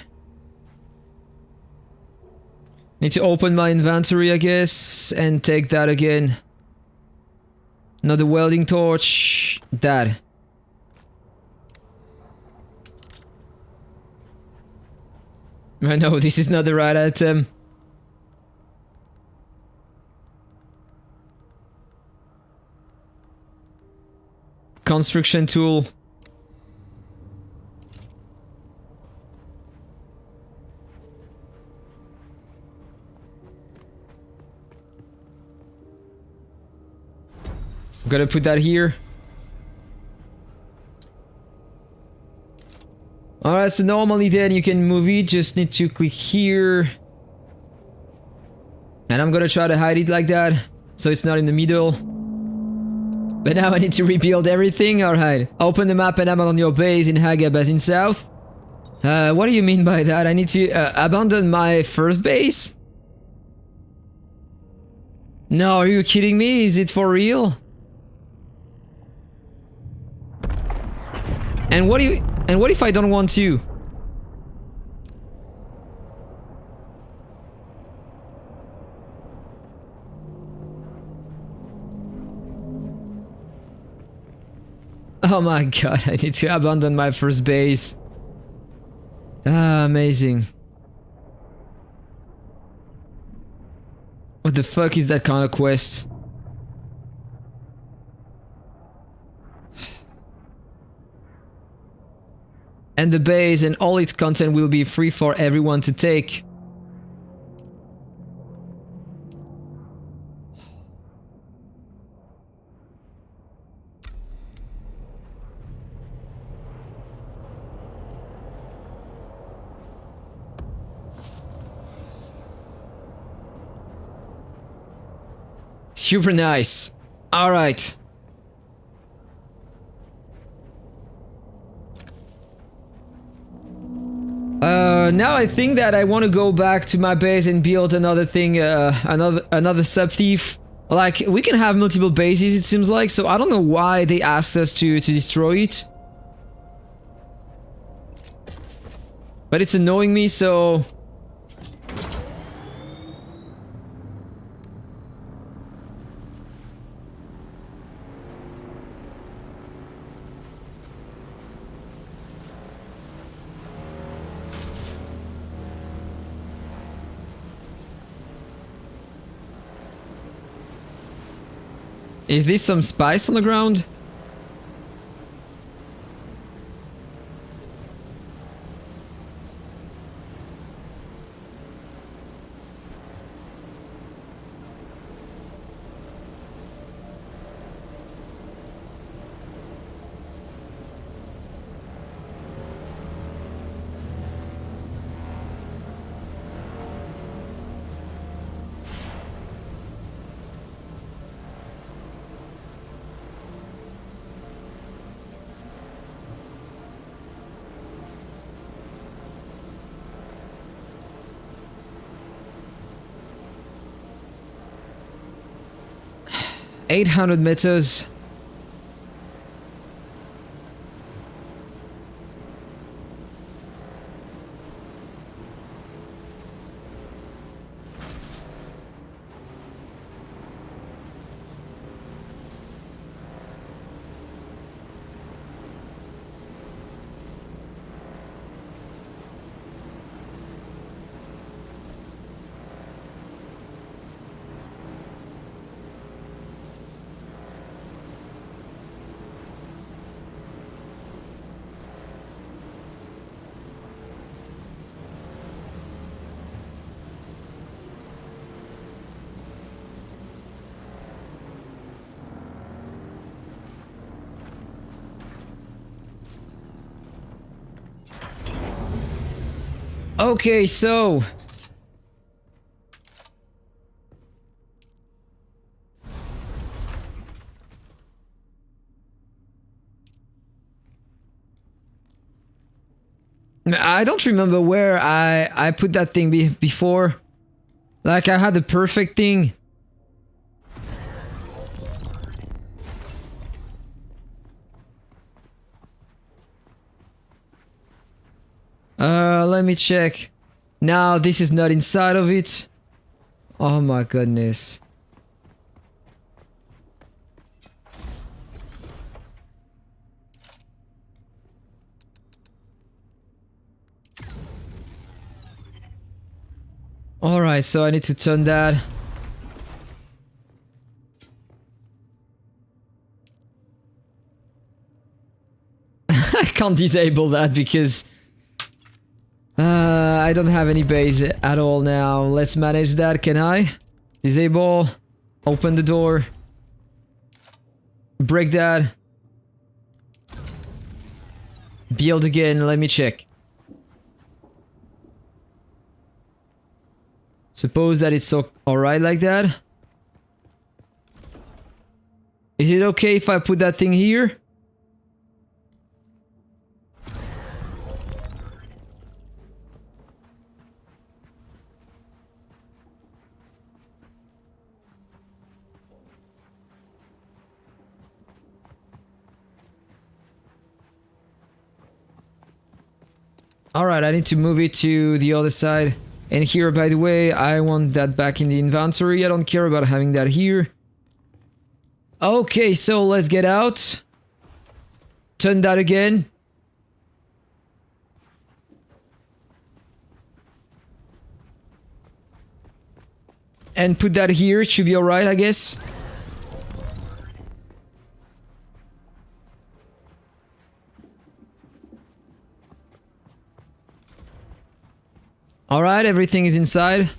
Need to open my inventory, I guess, and take that again. Another welding torch. That. No, this is not the right item. Construction tool. Gotta put that here. Alright, so normally then you can move it, just need to click here. And I'm gonna try to hide it like that, so it's not in the middle. But now I need to rebuild everything, alright. Open the map and I'm on your base in Haga Basin South. What do you mean by that? I need to abandon my first base? No, are you kidding me? Is it for real? And what if I don't want to? Oh my god, I need to abandon my first base. Ah, amazing. What the fuck is that kind of quest? And the base and all its content will be free for everyone to take. Super nice. All right. Now I think that I want to go back to my base and build another thing, another sub-thief. Like, we can have multiple bases, it seems like, so I don't know why they asked us to destroy it. But it's annoying me, so... Is this some spice on the ground? $800 meters. Okay, so I don't remember where I put that thing before. Like I had the perfect thing. Let me check. Now this is not inside of it. Oh my goodness. Alright, so I need to turn that. I can't disable that because I don't have any base at all now. Let's manage that, can I? Disable. Open the door. Break that. Build again, let me check. Suppose that it's alright like that. Is it okay if I put that thing here? Alright, I need to move it to the other side. And here, by the way, I want that back in the inventory. I don't care about having that here. Okay, so let's get out. Turn that again. And put that here. It should be alright, I guess. Alright, everything is inside.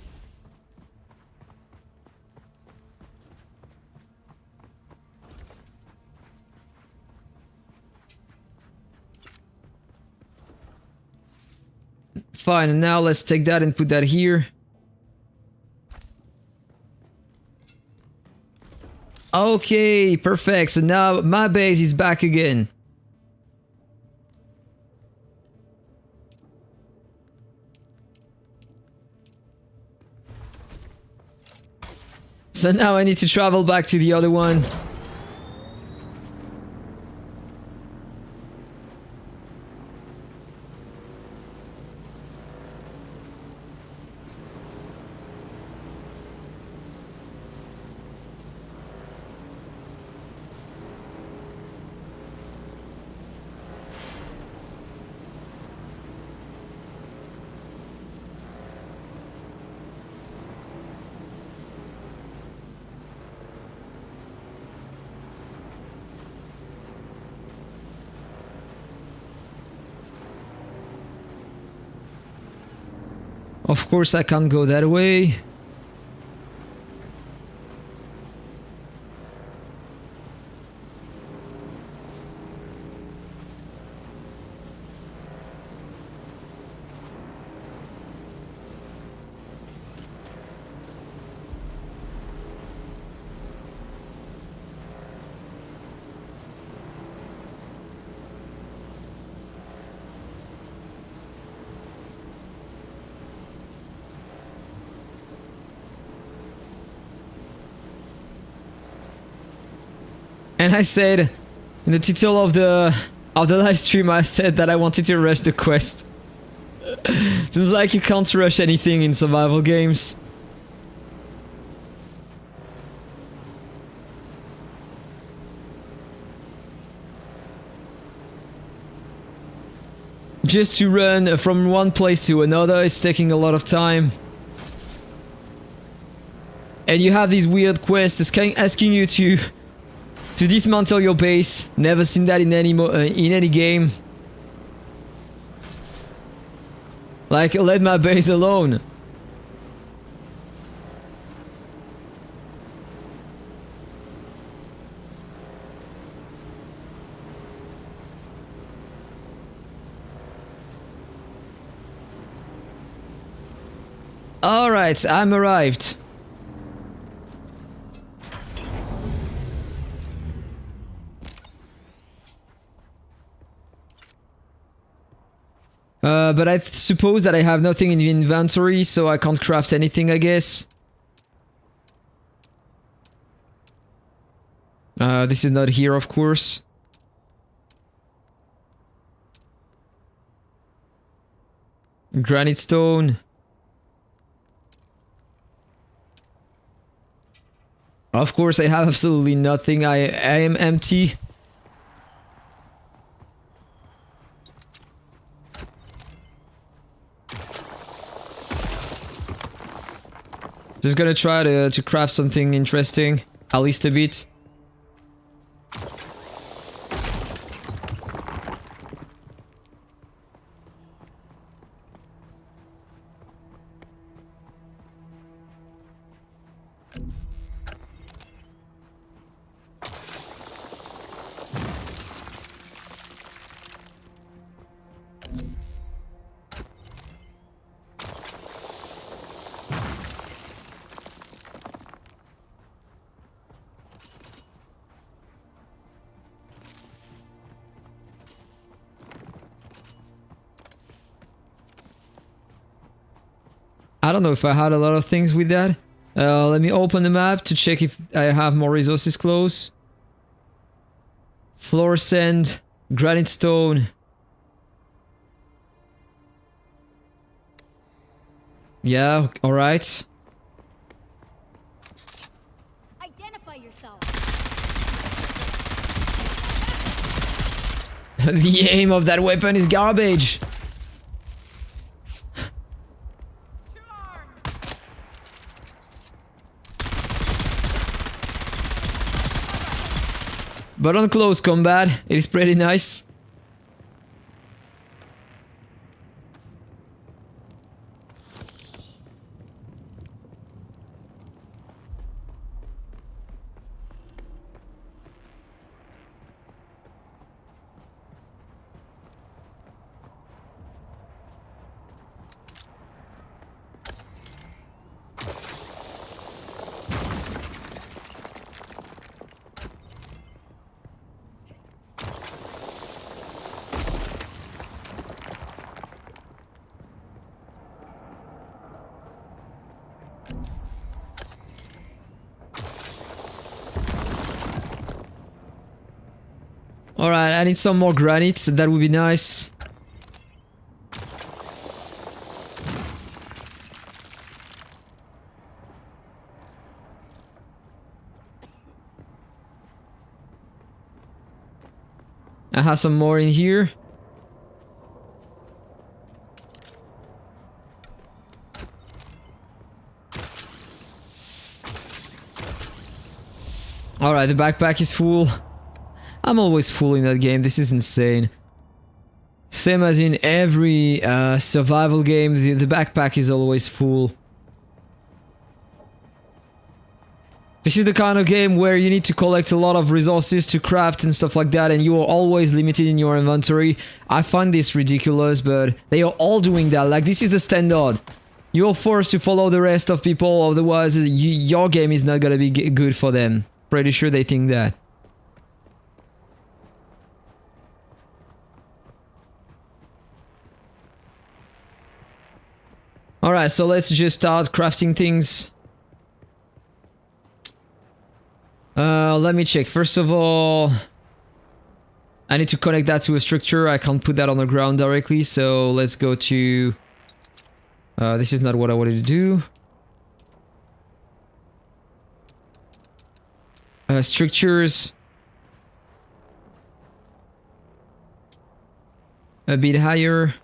Fine, and now let's take that and put that here. Okay, perfect. So now my base is back again. So now I need to travel back to the other one. Of course I can't go that way. And I said, in the title of the live stream, I said that I wanted to rush the quest. Seems like you can't rush anything in survival games. Just to run from one place to another is taking a lot of time. And you have these weird quests asking you to dismantle your base. Never seen that in any game. Like, let my base alone. Alright, I'm arrived. But I suppose that I have nothing in the inventory, so I can't craft anything, I guess. This is not here, of course. Granite stone. Of course, I have absolutely nothing. I am empty. Just gonna try to craft something interesting, at least a bit. I don't know if I had a lot of things with that. Let me open the map to check if I have more resources close. Floor sand, granite stone. Yeah, alright. Identify yourself. The aim of that weapon is garbage. But on close combat, it is pretty nice. Alright, I need some more granite, that would be nice. I have some more in here. Alright, the backpack is full. I'm always full in that game, this is insane. Same as in every survival game, the backpack is always full. This is the kind of game where you need to collect a lot of resources to craft and stuff like that, and you are always limited in your inventory. I find this ridiculous, but they are all doing that. Like, this is the standard. You're forced to follow the rest of people, otherwise your game is not gonna be good for them. Pretty sure they think that. Alright, so let's just start crafting things. Let me check. First of all, I need to connect that to a structure. I can't put that on the ground directly, so let's go to... this is not what I wanted to do. Structures. A bit higher.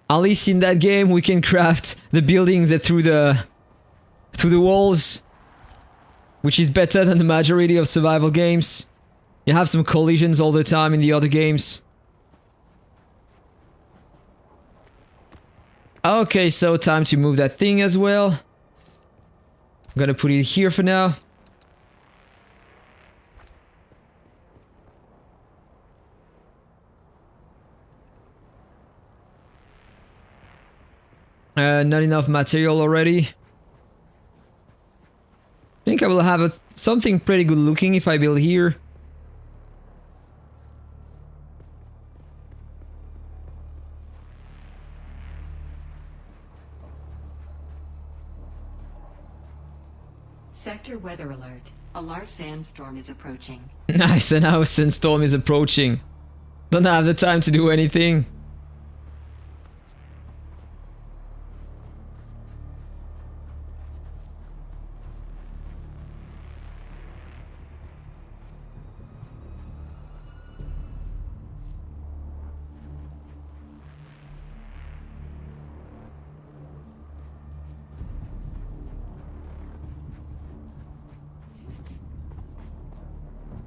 At least in that game we can craft the buildings through the walls, which is better than the majority of survival games. You have some collisions all the time in the other games. Okay, so time to move that thing as well. I'm gonna put it here for now. Not enough material already. I think I will have something pretty good looking if I build here. Sector weather alert. A large sandstorm is approaching. Nice, and now a sandstorm is approaching. Don't have the time to do anything.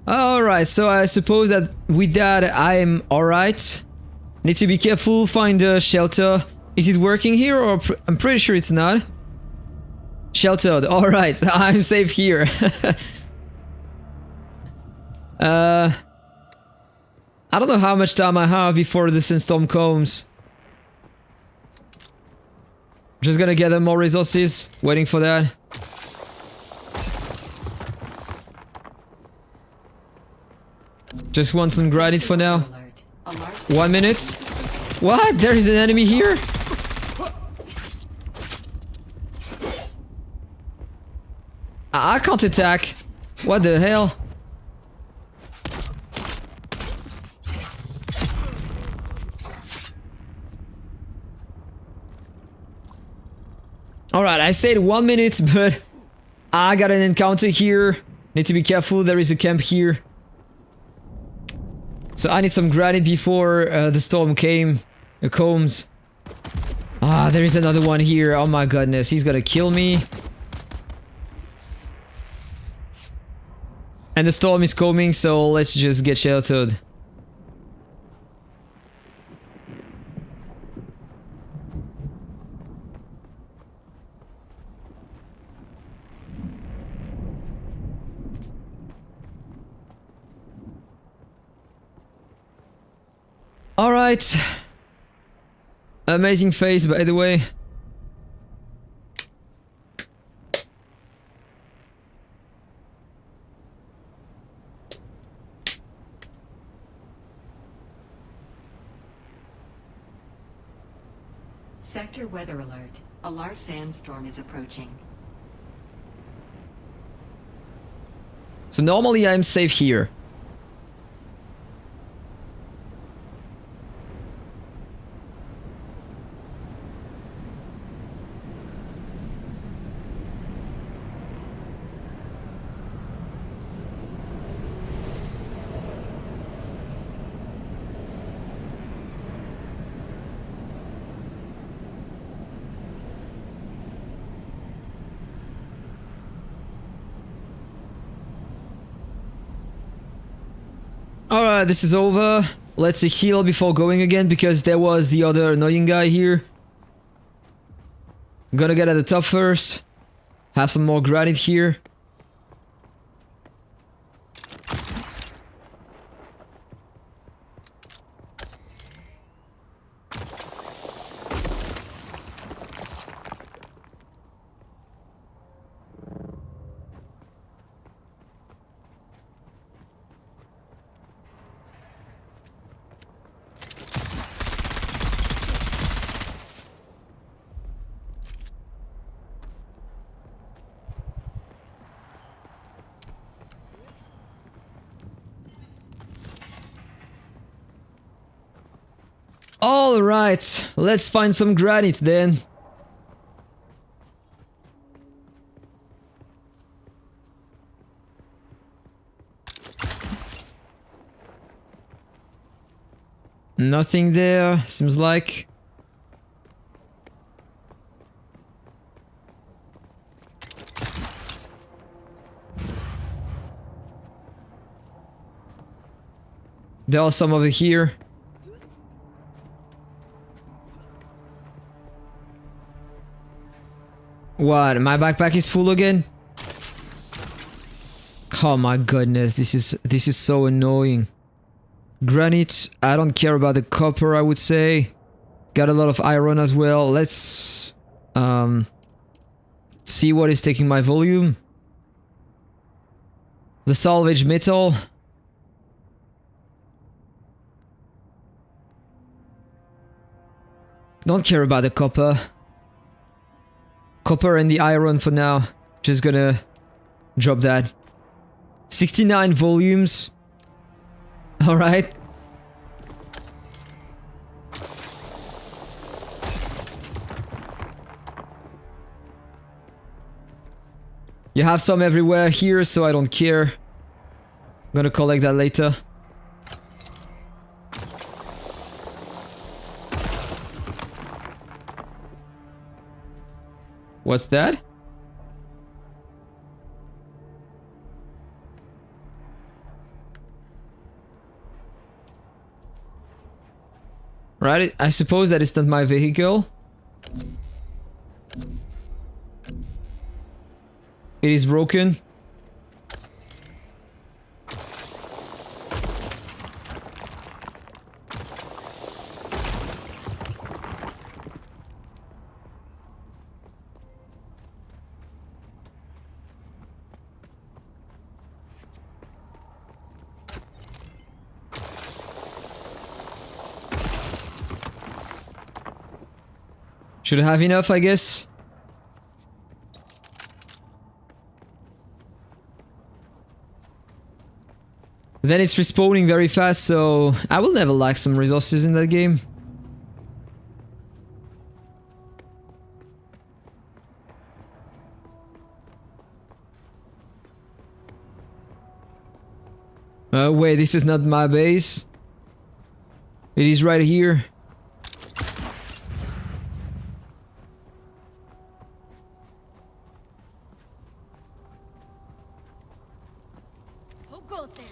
Alright, so I suppose that with that I'm alright. Need to be careful, find a shelter. Is it working here or I'm pretty sure it's not. Sheltered, alright, I'm safe here. I don't know how much time I have before the sandstorm comes. Just gonna gather more resources, waiting for that. Just want some granite for now. 1 minute. What? There is an enemy here? I can't attack. What the hell? Alright, I said 1 minute, but I got an encounter here. Need to be careful, there is a camp here. So I need some granite before the storm comes. Ah, there is another one here. Oh my goodness, he's gonna kill me. And the storm is coming, so let's just get sheltered. Alright. Amazing face, by the way. Sector weather alert. A large sandstorm is approaching. So normally I'm safe here. Alright, this is over. Let's heal before going again because there was the other annoying guy here. I'm gonna get at the top first. Have some more granite here. Alright, let's find some granite then. Nothing there, seems like. There are some over here. What? My backpack is full again? Oh my goodness, this is so annoying. Granite, I don't care about the copper, I would say. Got a lot of iron as well. Let's see what is taking my volume. The salvage metal. Don't care about the copper. Copper and the iron for now. Just gonna drop that. 69 volumes. Alright. You have some everywhere here, so I don't care. I'm gonna collect that later. What's that? Right, I suppose that is not my vehicle. It is broken. Should have enough, I guess. Then it's respawning very fast, so I will never lack some resources in that game. Wait, this is not my base. It is right here. Who goes there?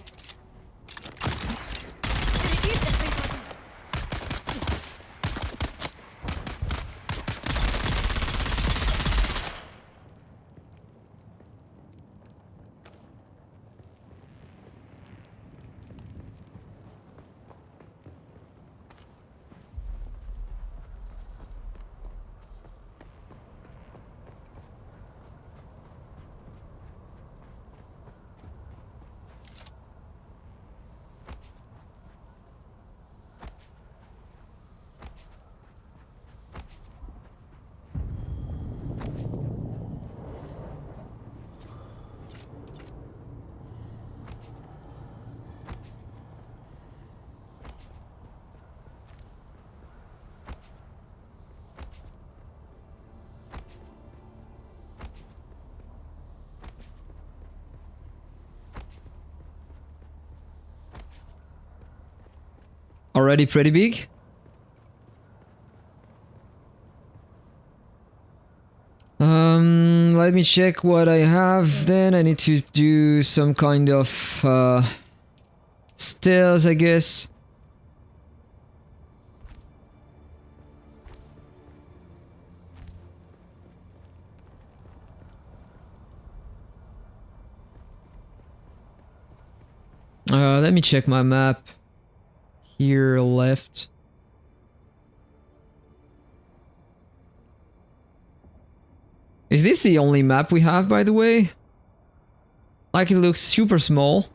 Already pretty big. Let me check what I have then. I need to do some kind of stairs, I guess. Let me check my map. Here left. Is this the only map we have, by the way? Like, it looks super small.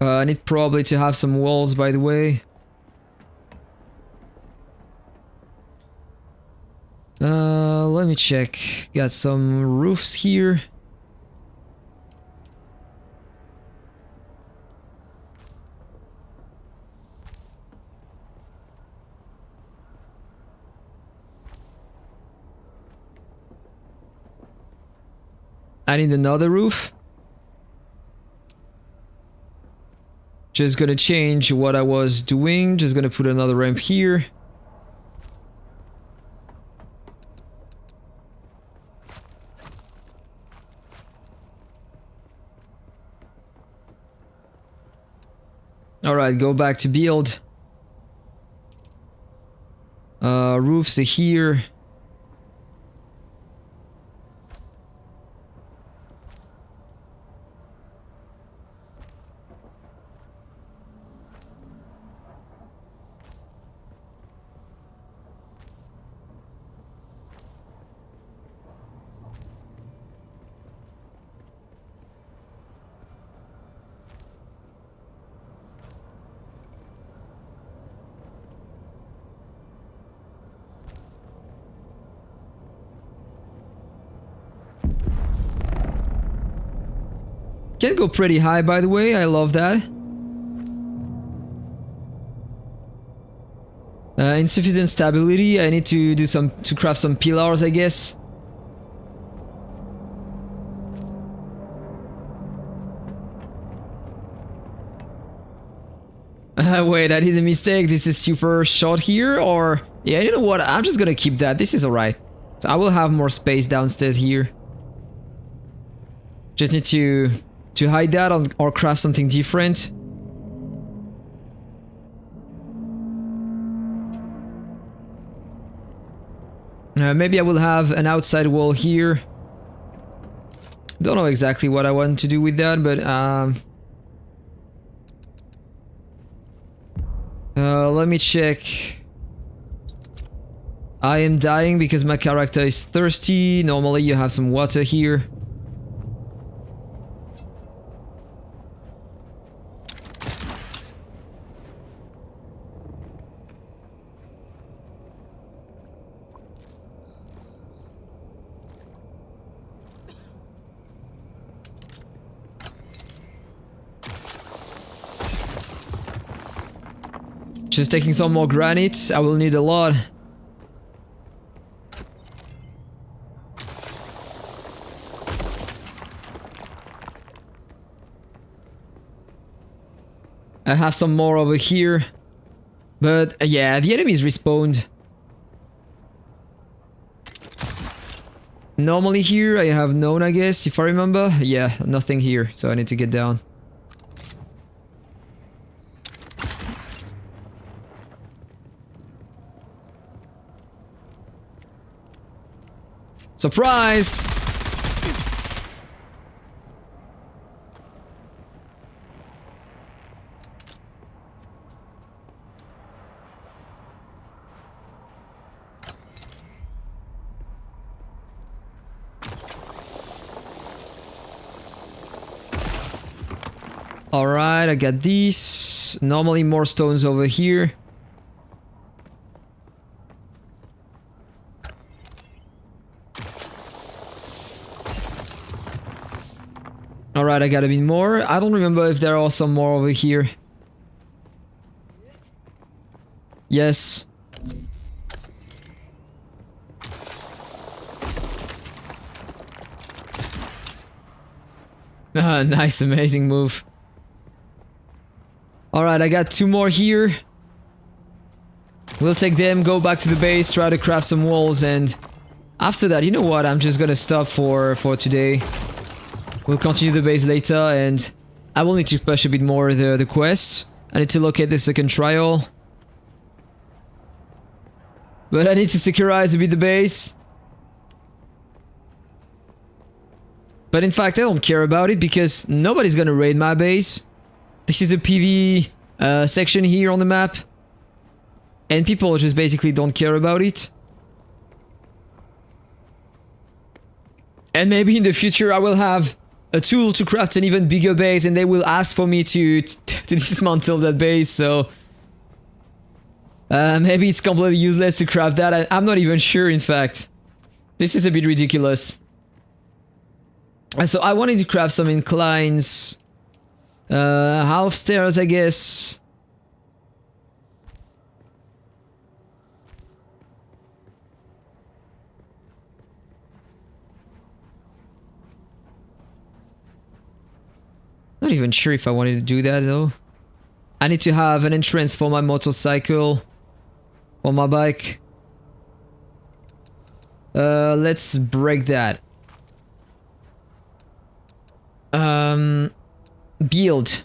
I need probably to have some walls, by the way. Let me check. Got some roofs here. I need another roof. Just gonna change what I was doing. Just gonna put another ramp here. Alright, go back to build. Roofs are here. Can go pretty high, by the way. I love that. Insufficient stability. I need to do to craft some pillars, I guess. Wait, I did a mistake. This is super short here, or yeah, you know what? I'm just gonna keep that. This is alright. So I will have more space downstairs here. Just need to hide that or craft something different. Maybe I will have an outside wall here. Don't know exactly what I want to do with that, but let me check. I am dying because my character is thirsty. Normally you have some water here. Just taking some more granite. I will need a lot. I have some more over here. But yeah, the enemies respawned. Normally here I have none, I guess, if I remember. Yeah, nothing here, so I need to get down. Surprise! Alright, I got these. Normally more stones over here. Alright, I got a bit more. I don't remember if there are some more over here. Yes. Ah, nice, amazing move. Alright, I got 2 more here. We'll take them, go back to the base, try to craft some walls, and after that, you know what, I'm just gonna stop for today. We'll continue the base later, and I will need to push a bit more the quests. I need to locate the second trial. But I need to securize a bit the base. But in fact, I don't care about it because nobody's gonna raid my base. This is a PV section here on the map. And people just basically don't care about it. And maybe in the future I will have a tool to craft an even bigger base and they will ask for me to dismantle that base, so... maybe it's completely useless to craft that. I'm not even sure, in fact. This is a bit ridiculous. So I wanted to craft some inclines. Half stairs, I guess. Not even sure if I wanted to do that though. I need to have an entrance for my motorcycle. Or my bike. Let's break that. Build.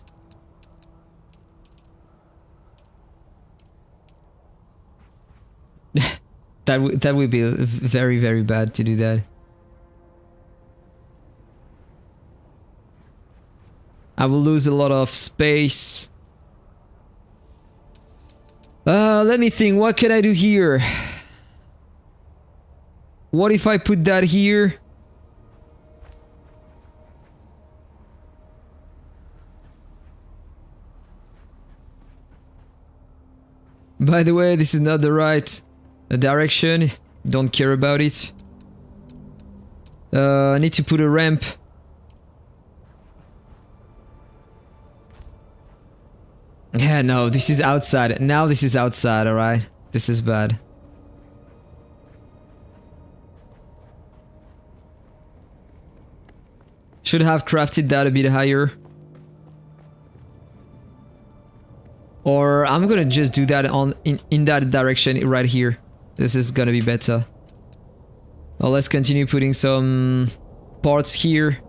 That would be very, very bad to do that. I will lose a lot of space. Let me think, what can I do here? What if I put that here? By the way, this is not the right direction. Don't care about it. I need to put a ramp. Yeah, no, this is outside. Now this is outside, alright? This is bad. Should have crafted that a bit higher. Or I'm gonna just do that in that direction right here. This is gonna be better. Well, let's continue putting some parts here.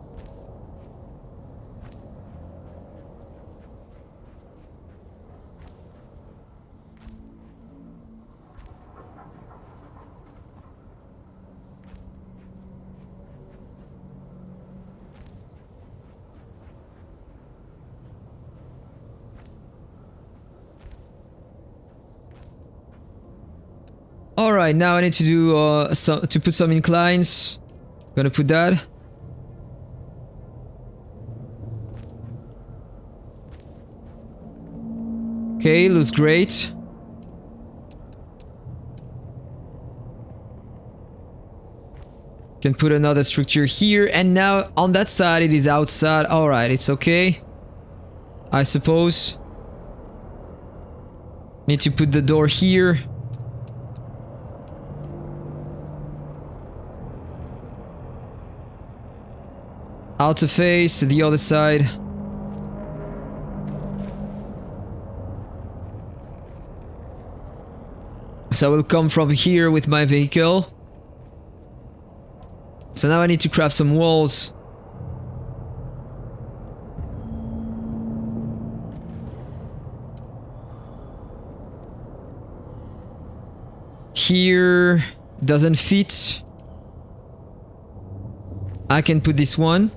Alright, now I need to do to put some inclines. Gonna put that. Okay, looks great. Can put another structure here, and now on that side it is outside. Alright, it's okay, I suppose. Need to put the door here. Outer face, the other side. So I will come from here with my vehicle. So now I need to craft some walls. Here doesn't fit. I can put this one.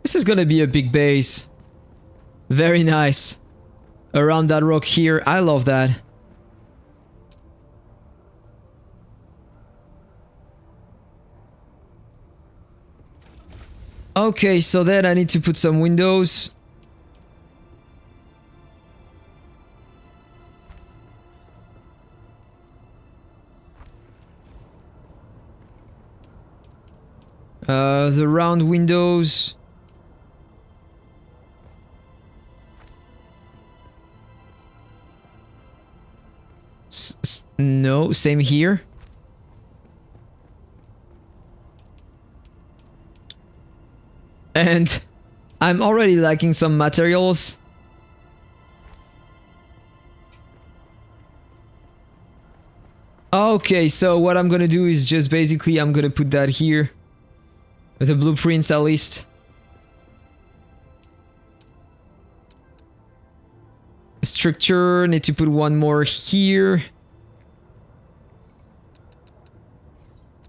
This is gonna be a big base. Very nice. Around that rock here. I love that. Okay, so then I need to put some windows. The round windows. No, same here. And I'm already lacking some materials. Okay, so what I'm gonna do is just basically I'm gonna put that here. With the blueprints at least. Structure, need to put one more here.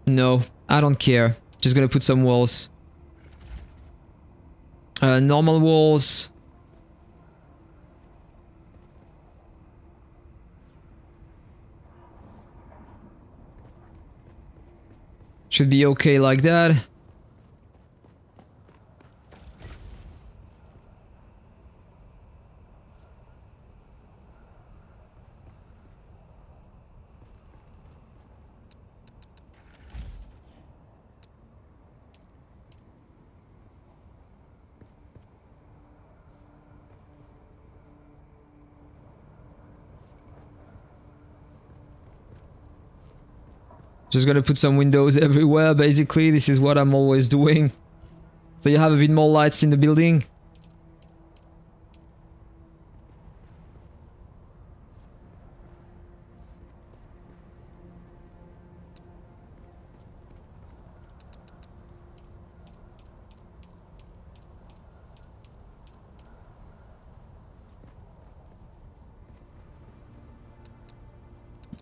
No, I don't care. Just gonna put some walls. Normal walls. Should be okay like that. Just gonna put some windows everywhere, basically. This is what I'm always doing. So you have a bit more lights in the building.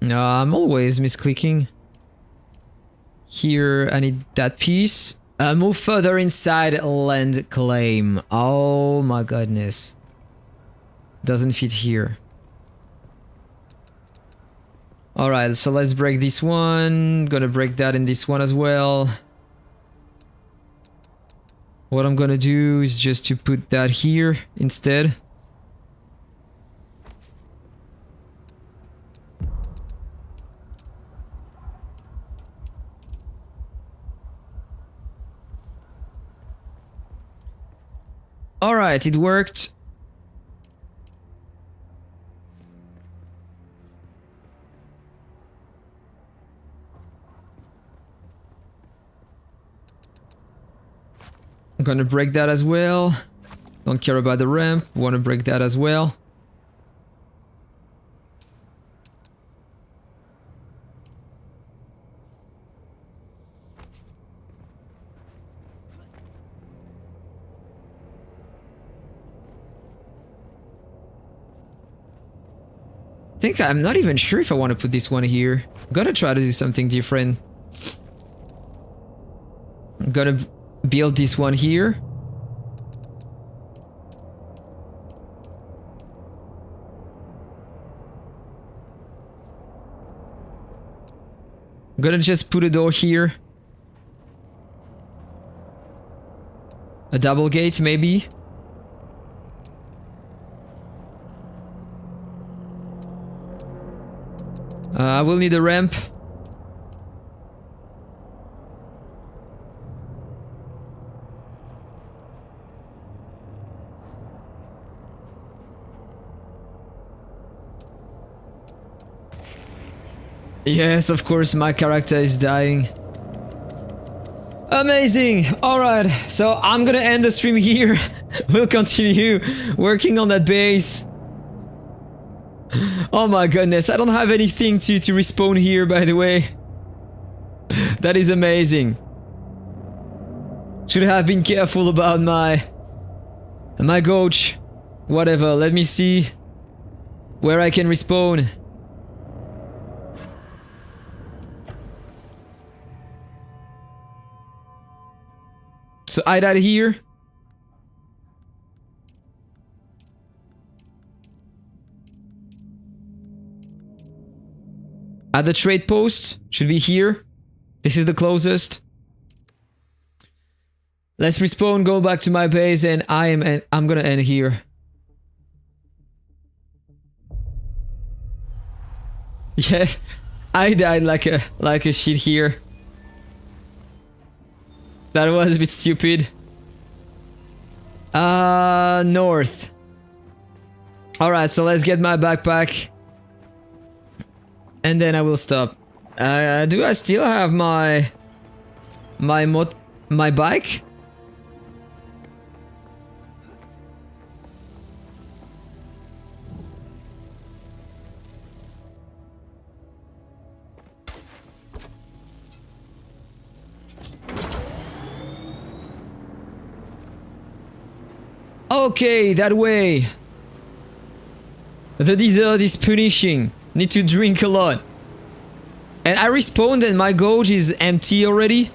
No, I'm always misclicking. Here, I need that piece. Move further inside land claim. Oh my goodness. Doesn't fit here. Alright, so let's break this one. Gonna break that in this one as well. What I'm gonna do is just to put that here instead. Alright, it worked. I'm gonna break that as well. Don't care about the ramp. Wanna break that as well. I'm not even sure if I want to put this one here. I'm gonna try to do something different. I'm gonna build this one here. I'm gonna just put a door here. A double gate, maybe. I will need a ramp. Yes, of course, my character is dying. Amazing! Alright, so I'm gonna end the stream here. We'll continue working on that base. Oh my goodness, I don't have anything to respawn here, by the way. That is amazing. Should have been careful about my gauge. Whatever, let me see where I can respawn. So I died here. At the trade post, should be here. This is the closest. Let's respawn, go back to my base, and I'm gonna end here. Yeah, I died like a shit here. That was a bit stupid. North. Alright, so let's get my backpack. And then I will stop. Do I still have my bike? Okay, that way. The desert is punishing. Need to drink a lot. And I respawned and my gauge is empty already.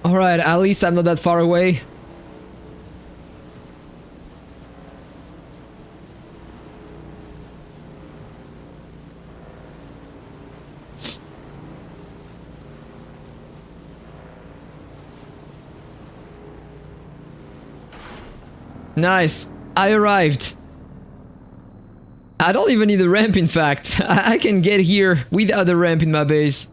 Alright, at least I'm not that far away. Nice. I arrived. I don't even need a ramp, in fact. I can get here without a ramp in my base.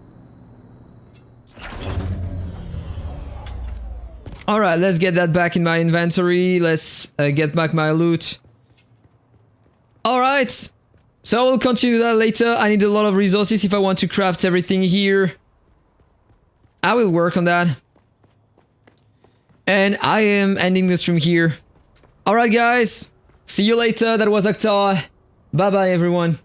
Alright, let's get that back in my inventory. Let's get back my loot. Alright. So we'll continue that later. I need a lot of resources if I want to craft everything here. I will work on that. And I am ending the stream here. Alright guys, see you later. That was Akhtar. Bye bye everyone.